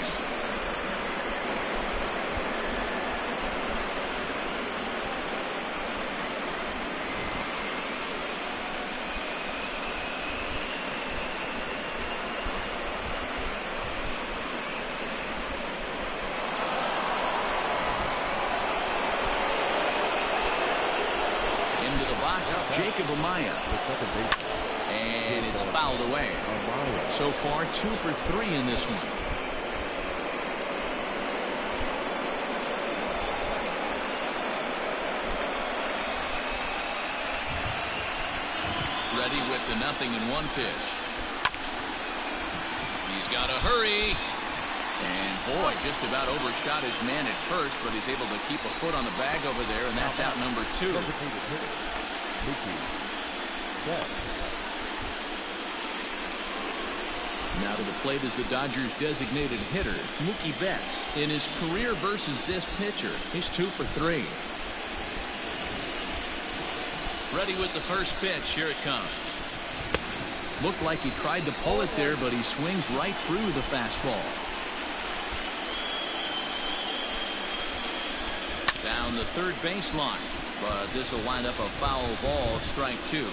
Into the box, Jacob Amaya. And it's fouled away. So far, 2 for 3 in this one. Ready with the 0-1 pitch. He's got to hurry. And boy, just about overshot his man at first, but he's able to keep a foot on the bag over there, and that's out number 2. Now to the plate is the Dodgers' designated hitter, Mookie Betts. In his career versus this pitcher, he's 2 for 3. Ready with the first pitch. Here it comes. Looked like he tried to pull it there, but he swings right through the fastball. Down the third baseline, but this will wind up a foul ball, strike 2.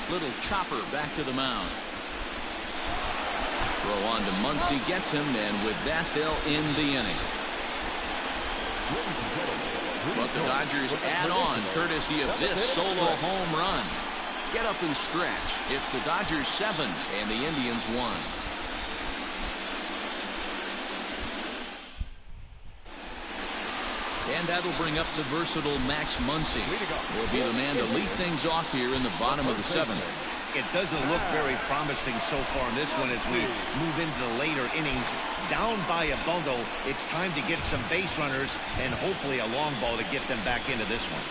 Little chopper back to the mound. Throw on to Muncy, gets him, and with that they'll end the inning. But the Dodgers add on courtesy of this solo home run. Get up and stretch. It's the Dodgers 7 and the Indians 1. And that'll bring up the versatile Max Muncy. He'll be the man to lead things off here in the bottom of the 7th. It doesn't look very promising so far in this one as we move into the later innings. Down by a bundle, it's time to get some base runners and hopefully a long ball to get them back into this one.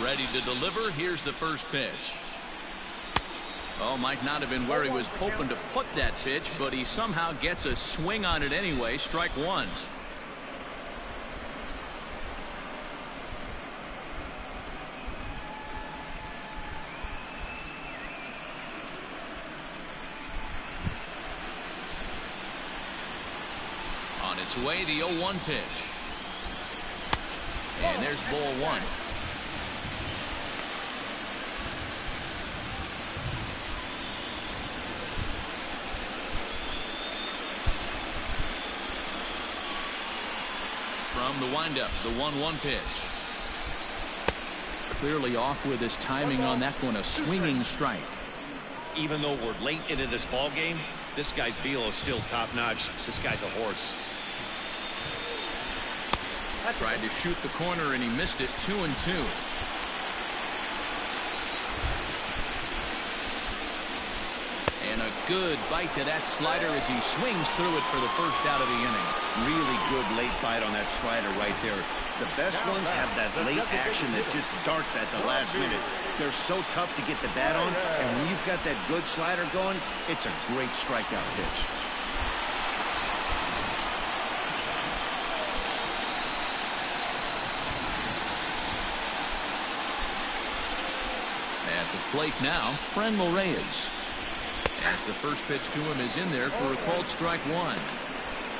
Ready to deliver. Here's the first pitch. Oh, might not have been where he was hoping to put that pitch, but he somehow gets a swing on it anyway. Strike 1. On its way, the 0-1 pitch. And there's ball 1. From the windup, the 1-1 pitch. Clearly off with his timing on that one, a swinging strike. Even though we're late into this ball game, this guy's velo is still top-notch. This guy's a horse. Tried to shoot the corner and he missed it. 2-2. And a Good bite to that slider as he swings through it for the first out of the inning. Really good late bite on that slider right there. The best ones have that late action that just darts at the last minute. They're so tough to get the bat on, and when you've got that good slider going, it's a great strikeout pitch. At the plate now, Franmil Reyes. As the first pitch to him is in there for a called strike one.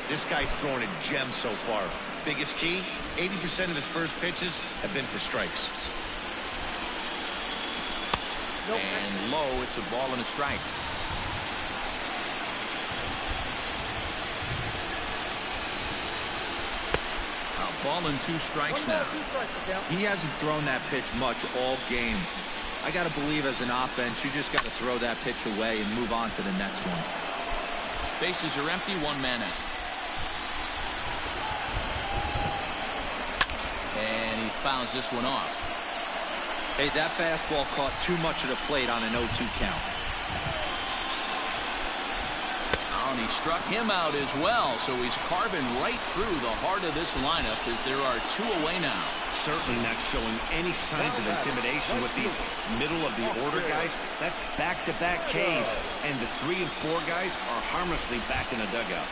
This guy's throwing a gem so far. Biggest key, 80% of his first pitches have been for strikes. And low, it's a ball and a strike. A ball and 2 strikes now. He hasn't thrown that pitch much all game. I got to believe as an offense, you just got to throw that pitch away and move on to the next one. Bases are empty, 1 man out. And he fouls this one off. Hey, that fastball caught too much of the plate on an 0-2 count. And he struck him out as well, so he's carving right through the heart of this lineup as there are 2 away now. Certainly not showing any signs of intimidation with these middle-of-the-order guys. That's back-to-back Ks, and the 3 and 4 guys are harmlessly back in the dugout.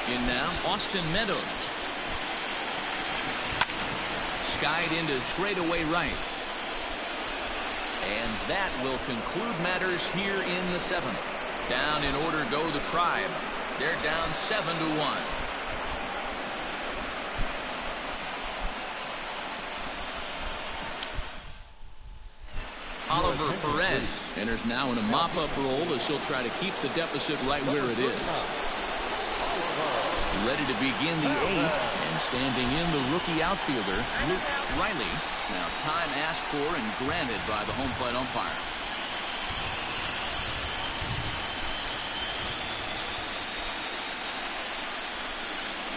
In now, Austin Meadows. Skied into straightaway right. And that will conclude matters here in the 7th. Down in order go the Tribe. They're down 7-1. Oliver Perez enters now in a mop-up role as he'll try to keep the deficit right where it is. Ready to begin the 8th, and standing in the rookie outfielder, Luke Riley. Now time asked for and granted by the home plate umpire.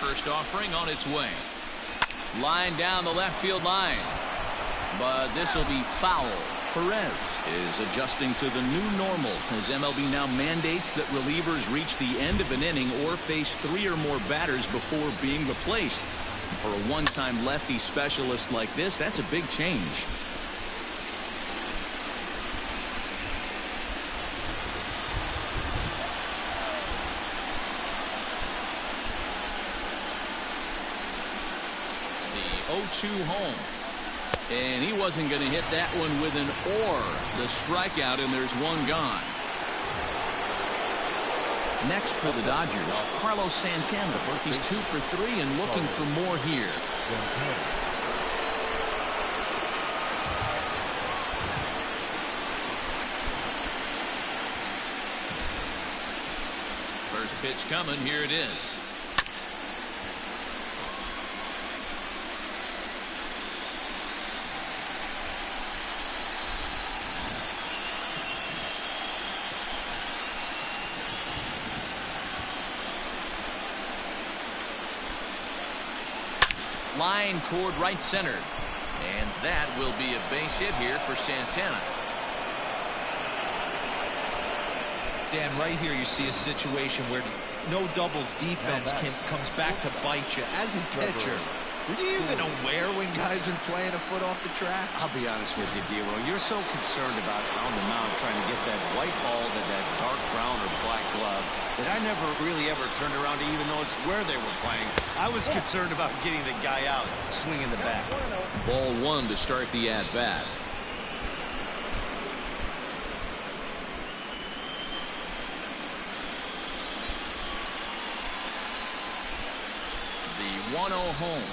First offering on its way. Line down the left field line. But this will be foul. Perez is adjusting to the new normal as MLB now mandates that relievers reach the end of an inning or face 3 or more batters before being replaced. And for a one-time lefty specialist like this, that's a big change. The 0-2 home. And he wasn't going to hit that one with an or. The strikeout, and there's 1 gone. Next for the Dodgers, Carlos Santana. He's 2 for 3 and looking for more here. First pitch coming. Here it is. Line toward right center. And that will be a base hit here for Santana. Dan, right here you see a situation where no doubles defense comes back to bite you. As a pitcher, were you even aware when guys are playing a foot off the track? I'll be honest with you, Dero. You're so concerned about on the mound trying to get that white ball to that dark brown or black glove that I never really ever turned around to even notice where they were playing. I was concerned about getting the guy out, swinging the bat. Ball 1 to start the at-bat. The 1-0 home.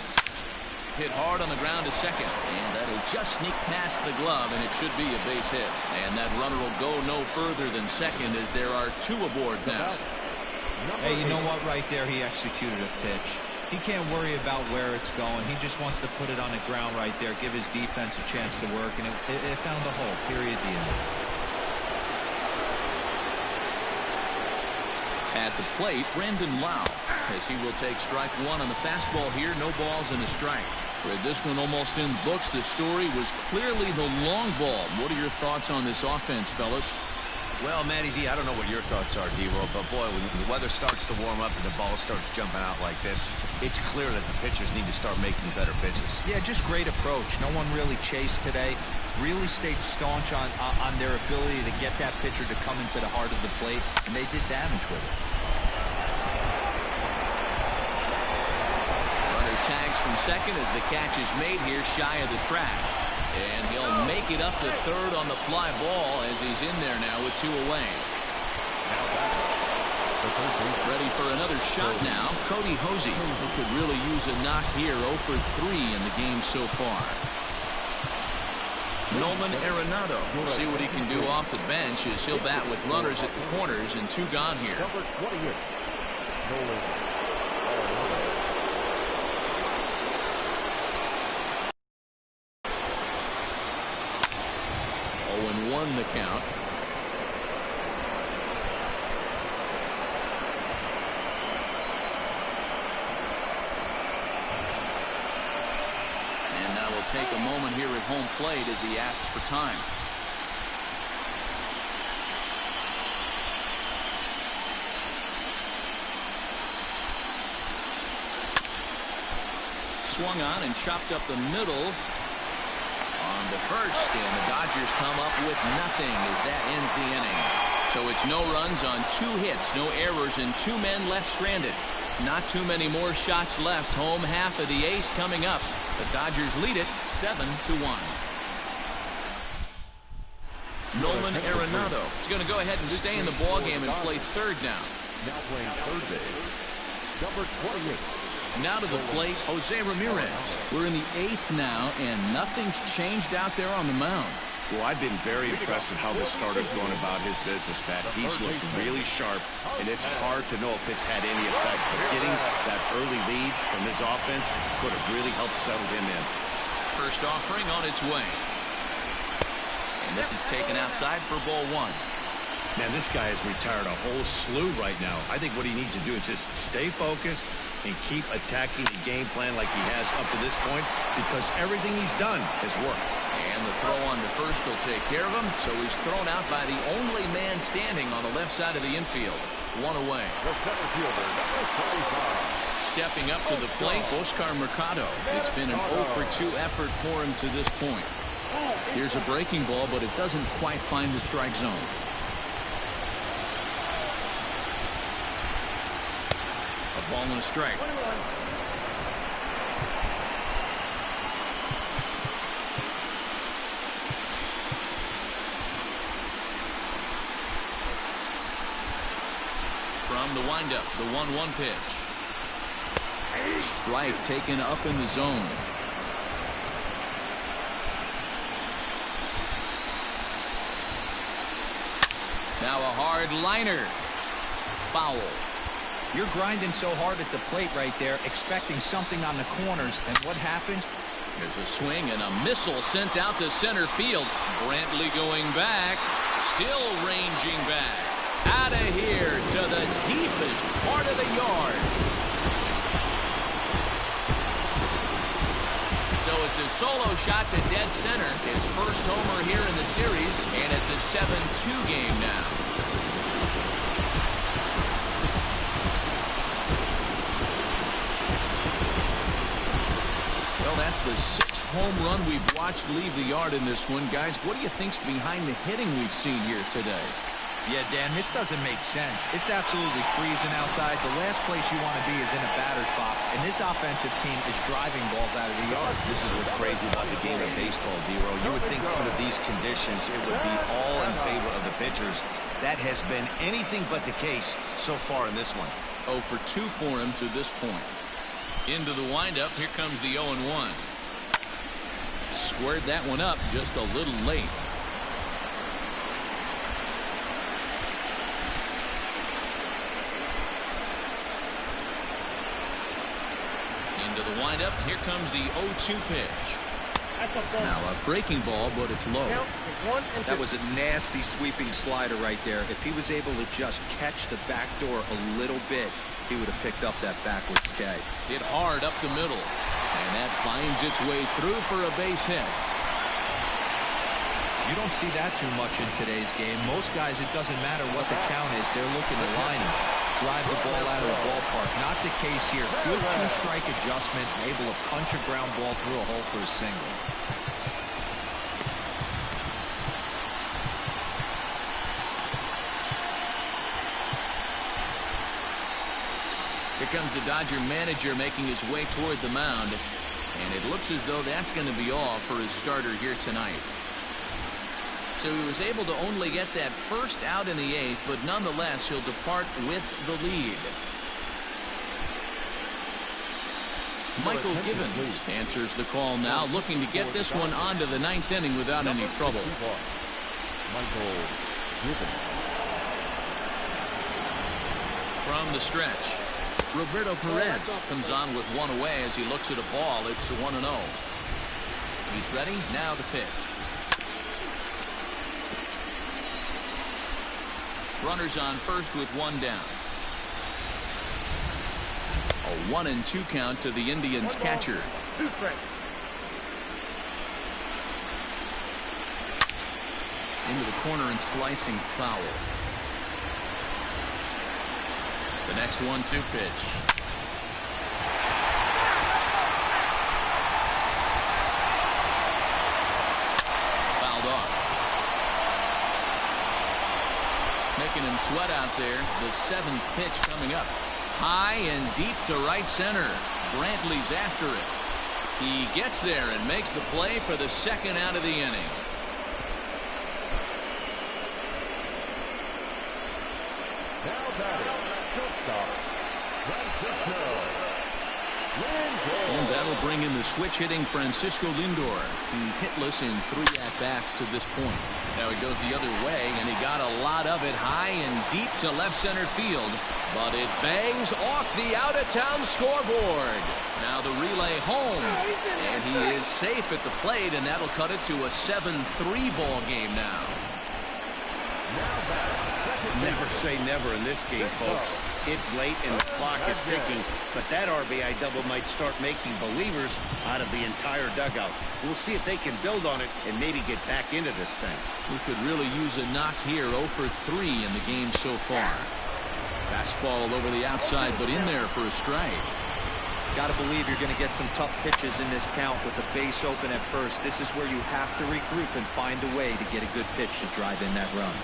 Hit hard on the ground to second, and that'll just sneak past the glove, and it should be a base hit. And that runner will go no further than second as there are 2 aboard now. Hey, you know what? Right there, he executed a pitch. He can't worry about where it's going. He just wants to put it on the ground right there, give his defense a chance to work, and it found a hole. Period. The end. At the plate, Brandon Lau, as he will take strike 1 on the fastball here. No balls and a strike. Read this one almost in books. The story was clearly the long ball. What are your thoughts on this offense, fellas? Well, Matty D, I don't know what your thoughts are, D-Roll, but boy, when the weather starts to warm up and the ball starts jumping out like this, it's clear that the pitchers need to start making better pitches. Yeah, just great approach. No one really chased today. Really stayed staunch on their ability to get that pitcher to come into the heart of the plate, and they did damage with it. Runner tags from second as the catch is made here shy of the track. And he'll make it up to third on the fly ball as he's in there now with 2 away. Ready for another shot now. Cody Hosey, who could really use a knock here. 0 for 3 in the game so far. Nolan Arenado. We'll see what he can do off the bench as he'll bat with runners at the corners and 2 gone here. Number 28, Nolan Arenado. 0-1 the count. And now we'll take a moment here at home plate as he asks for time. Swung on and chopped up the middle. On to first, and the Dodgers come up with nothing as that ends the inning. So it's no runs on 2 hits, no errors, and 2 men left stranded. Not too many more shots left. Home half of the 8th coming up. The Dodgers lead it 7-1. Nolan Arenado is going to go ahead and stay in the ballgame and play third now. Now playing third base, number 28. Now to the plate, Jose Ramirez. We're in the 8th now, and nothing's changed out there on the mound. Well, I've been very impressed with how this starter's going about his business, Pat. He's looked really sharp, and it's hard to know if it's had any effect. But getting that early lead from his offense could have really helped settle him in. First offering on its way. And this is taken outside for ball 1. Man, this guy has retired a whole slew right now. I think what he needs to do is just stay focused and keep attacking the game plan like he has up to this point, because everything he's done has worked. And the throw on to first will take care of him, so he's thrown out by the only man standing on the left side of the infield. 1 away. The center fielder, number 45. Stepping up to the plate, Oscar Mercado. It's been an 0 for 2 effort for him to this point. Here's a breaking ball, but it doesn't quite find the strike zone. A ball and a strike. From the windup, the 1-1 pitch. Strike taken up in the zone. Now a hard liner. Foul. You're grinding so hard at the plate right there, expecting something on the corners, and what happens? There's a swing and a missile sent out to center field. Brantley going back, still ranging back. Out of here to the deepest part of the yard. So it's a solo shot to dead center. His first homer here in the series, and it's a 7-2 game now. Well, that's the 6th home run we've watched leave the yard in this one. Guys, what do you think's behind the hitting we've seen here today? Yeah, Dan, this doesn't make sense. It's absolutely freezing outside. The last place you want to be is in a batter's box, and this offensive team is driving balls out of the yard. This is what's crazy about the game of baseball, D-Row. You would think under these conditions it would be all in favor of the pitchers. That has been anything but the case so far in this one. 0 for 2 for him to this point. Into the windup, here comes the 0-1. Squared that one up just a little late. Into the windup, here comes the 0-2 pitch. Now a breaking ball, but it's low. That was a nasty sweeping slider right there. If he was able to just catch the back door a little bit, he would have picked up that backwards K. Hit hard up the middle. And that finds its way through for a base hit. You don't see that too much in today's game. Most guys, it doesn't matter what the count is. They're looking to line him, drive the ball out of the ballpark. Not the case here. Good two-strike adjustment, able to punch a ground ball through a hole for a single. Here comes the Dodger manager making his way toward the mound. And it looks as though that's going to be all for his starter here tonight. So he was able to only get that first out in the 8th, but nonetheless he'll depart with the lead. Michael Givens answers the call now, looking to get this one onto the 9th inning without any trouble. Michael Givens. From the stretch, Roberto Perez comes on with one away as he looks at a ball. It's 1-0. He's ready. Now the pitch. Runners on first with one down. A 1-2 count to the Indians catcher. Into the corner and slicing foul. The next 1-2 pitch. Fouled off. Making him sweat out there. The 7th pitch coming up. High and deep to right center. Brantley's after it. He gets there and makes the play for the 2nd out of the inning. Now batting, shortstop, Francisco Lindor. And that'll bring in the switch-hitting Francisco Lindor. He's hitless in 3 at-bats to this point. Now he goes the other way, and he got a lot of it high and deep to left center field. But it bangs off the out-of-town scoreboard. Now the relay home. And he is safe at the plate, and that'll cut it to a 7-3 ball game now. Never say never in this game, folks. It's late and the clock is ticking, but that RBI double might start making believers out of the entire dugout. We'll see if they can build on it and maybe get back into this thing. We could really use a knock here. 0 for 3 in the game so far. Fastball over the outside, but in there for a strike. Got to believe you're going to get some tough pitches in this count with the base open at first. This is where you have to regroup and find a way to get a good pitch to drive in that run.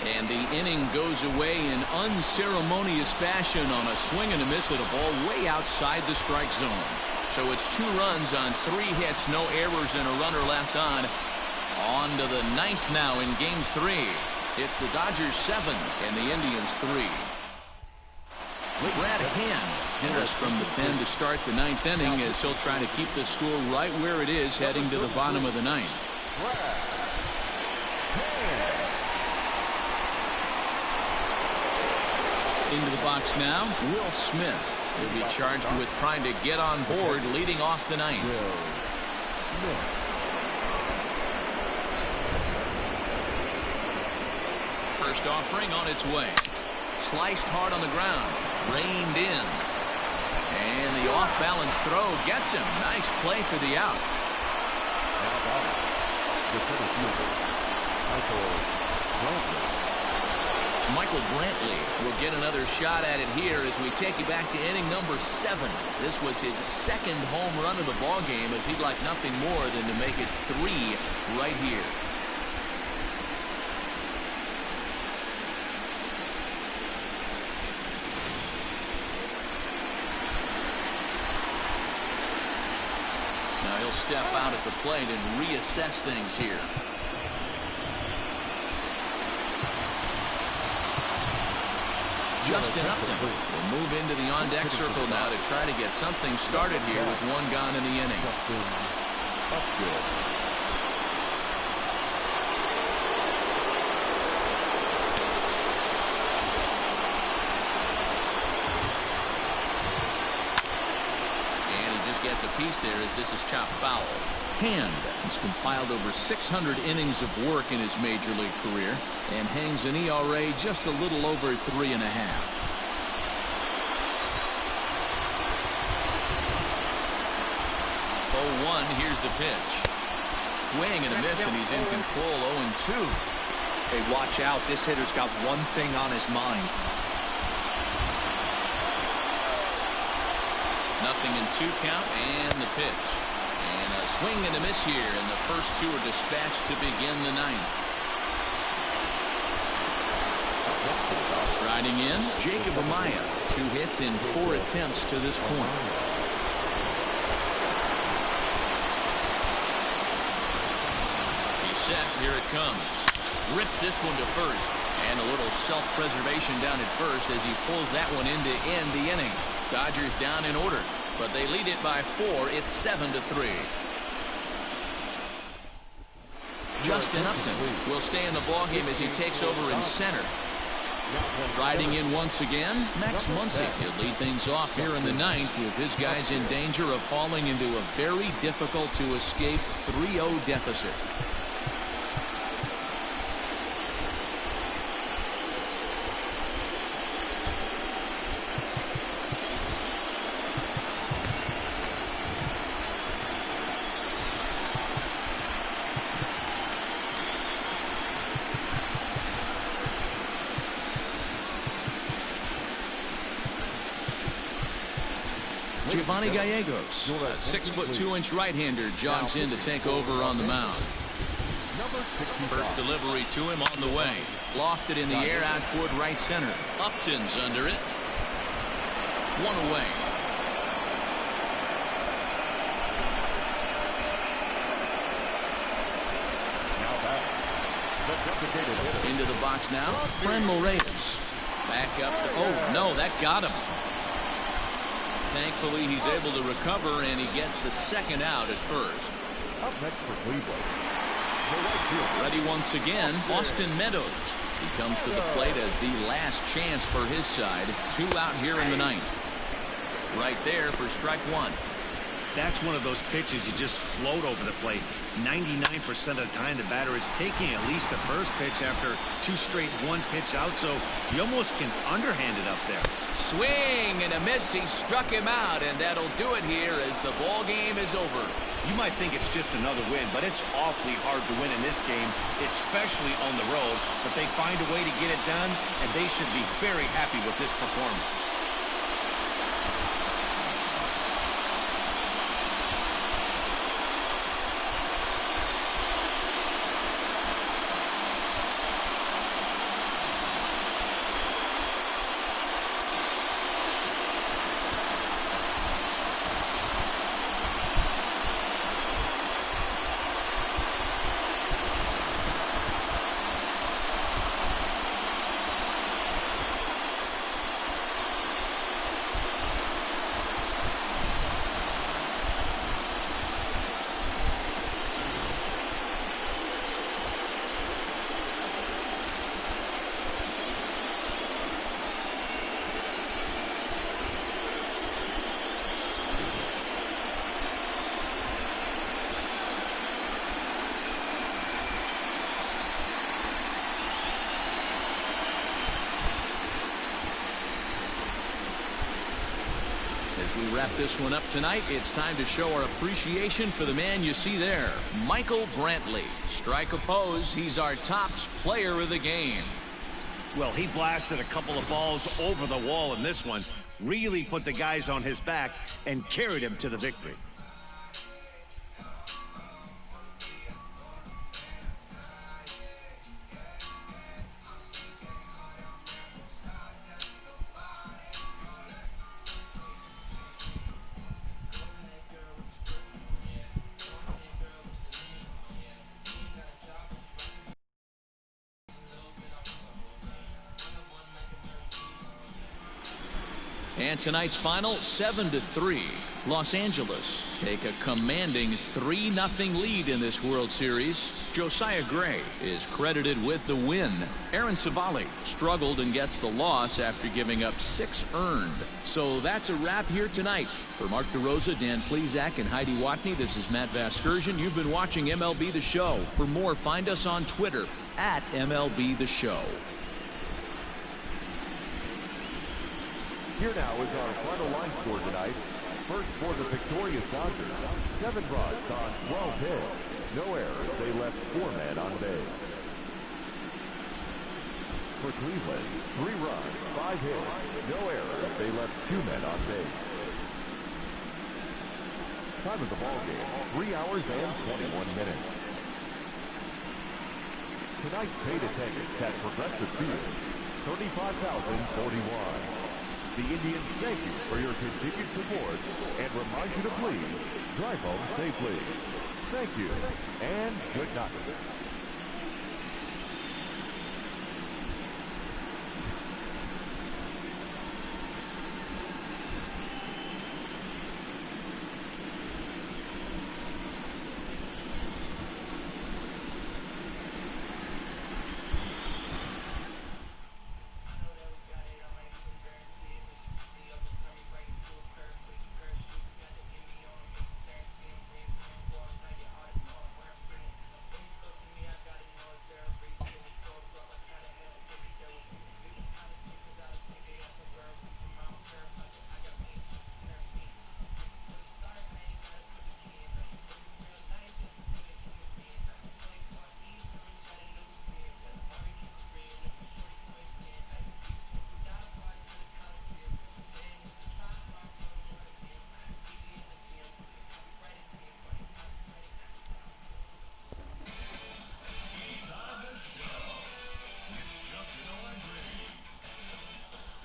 And the inning goes away in unceremonious fashion on a swing and a miss at a ball way outside the strike zone. So it's 2 runs on 3 hits, no errors, and a runner left on. On to the 9th now in game 3. It's the Dodgers 7 and the Indians 3. Brad Hand enters from the pen to start the 9th inning as he'll try to keep the score right where it is heading to the bottom of the 9th. Into the box now, Will Smith will be charged with trying to get on board leading off the 9th. First offering on its way. Sliced hard on the ground. Reined in. And the off-balance throw gets him. Nice play for the out. Michael Brantley will get another shot at it here as we take you back to inning number 7. This was his 2nd home run of the ball game, as he'd like nothing more than to make it 3 right here. Now he'll step out at the plate and reassess things here. Justin Upton will move into the on-deck circle now to try to get something started here with 1 gone in the inning. And he just gets a piece there as this is chopped foul. Hand has compiled over 600 innings of work in his major league career and hangs an ERA just a little over 3.5. 0-1. Here's the pitch. Swing and a miss, and he's in control. 0-2. Hey, watch out. This hitter's got one thing on his mind. Nothing in 2 count, and the pitch. And a swing and a miss here, and the first 2 are dispatched to begin the 9th. Striding in, Jacob Amaya. 2 hits in 4 attempts to this point. He's set. Here it comes. Rips this one to first. And a little self-preservation down at first as he pulls that one in to end the inning. Dodgers down in order, but they lead it by 4. It's 7-3. Justin Upton will stay in the ballgame as he takes over in center. Riding in once again, Max Muncy. He'll lead things off here in the 9th with his guys in danger of falling into a very difficult to escape 3-0 deficit. Giovanni Gallegos, a 6'2" right-hander, jogs in to take over on the mound. First delivery to him on the way. Lofted in the air out toward right center. Upton's under it. 1 away. Into the box now, Franmil Reyes. Back up. Oh, no, that got him. Thankfully, he's able to recover, and he gets the 2nd out at first. Up next for Cleveland. Ready once again, Austin Meadows. He comes to the plate as the last chance for his side. 2 out here in the 9th. Right there for strike 1. That's one of those pitches you just float over the plate. 99% of the time the batter is taking at least the first pitch after 2 straight 1-pitch out, so you almost can underhand it up there. Swing and a miss. He struck him out, and that'll do it here as the ball game is over. You might think it's just another win, but it's awfully hard to win in this game, especially on the road. But they find a way to get it done, and they should be very happy with this performance. As we wrap this one up tonight, it's time to show our appreciation for the man you see there, Michael Brantley. Strike oppose, he's our tops player of the game. Well, he blasted a couple of balls over the wall in this one, really put the guys on his back and carried him to the victory. And tonight's final, 7-3. Los Angeles take a commanding 3-0 lead in this World Series. Josiah Gray is credited with the win. Aaron Civale struggled and gets the loss after giving up 6 earned. So that's a wrap here tonight. For Mark DeRosa, Dan Plesac, and Heidi Watney, this is Matt Vasgersian. You've been watching MLB The Show. For more, find us on Twitter at MLB The Show. Here now is our final line score tonight. First for the victorious Dodgers, 7 runs on 12 hits. No errors. They left 4 men on base. For Cleveland, 3 runs, 5 hits. No errors. They left 2 men on base. Time of the ball game, 3 hours and 21 minutes. Tonight's paid attendance at Progressive Field, 35,041. The Indians thank you for your continued support and remind you to please drive home safely. Thank you, and good night.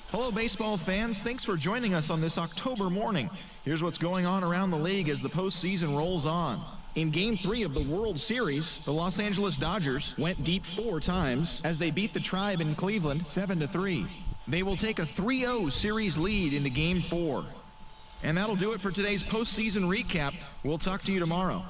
Hello, baseball fans. Thanks for joining us on this October morning. Here's what's going on around the league as the postseason rolls on. In Game 3 of the World Series, the Los Angeles Dodgers went deep 4 times as they beat the Tribe in Cleveland 7-3. They will take a 3-0 series lead into Game 4. And that'll do it for today's postseason recap. We'll talk to you tomorrow.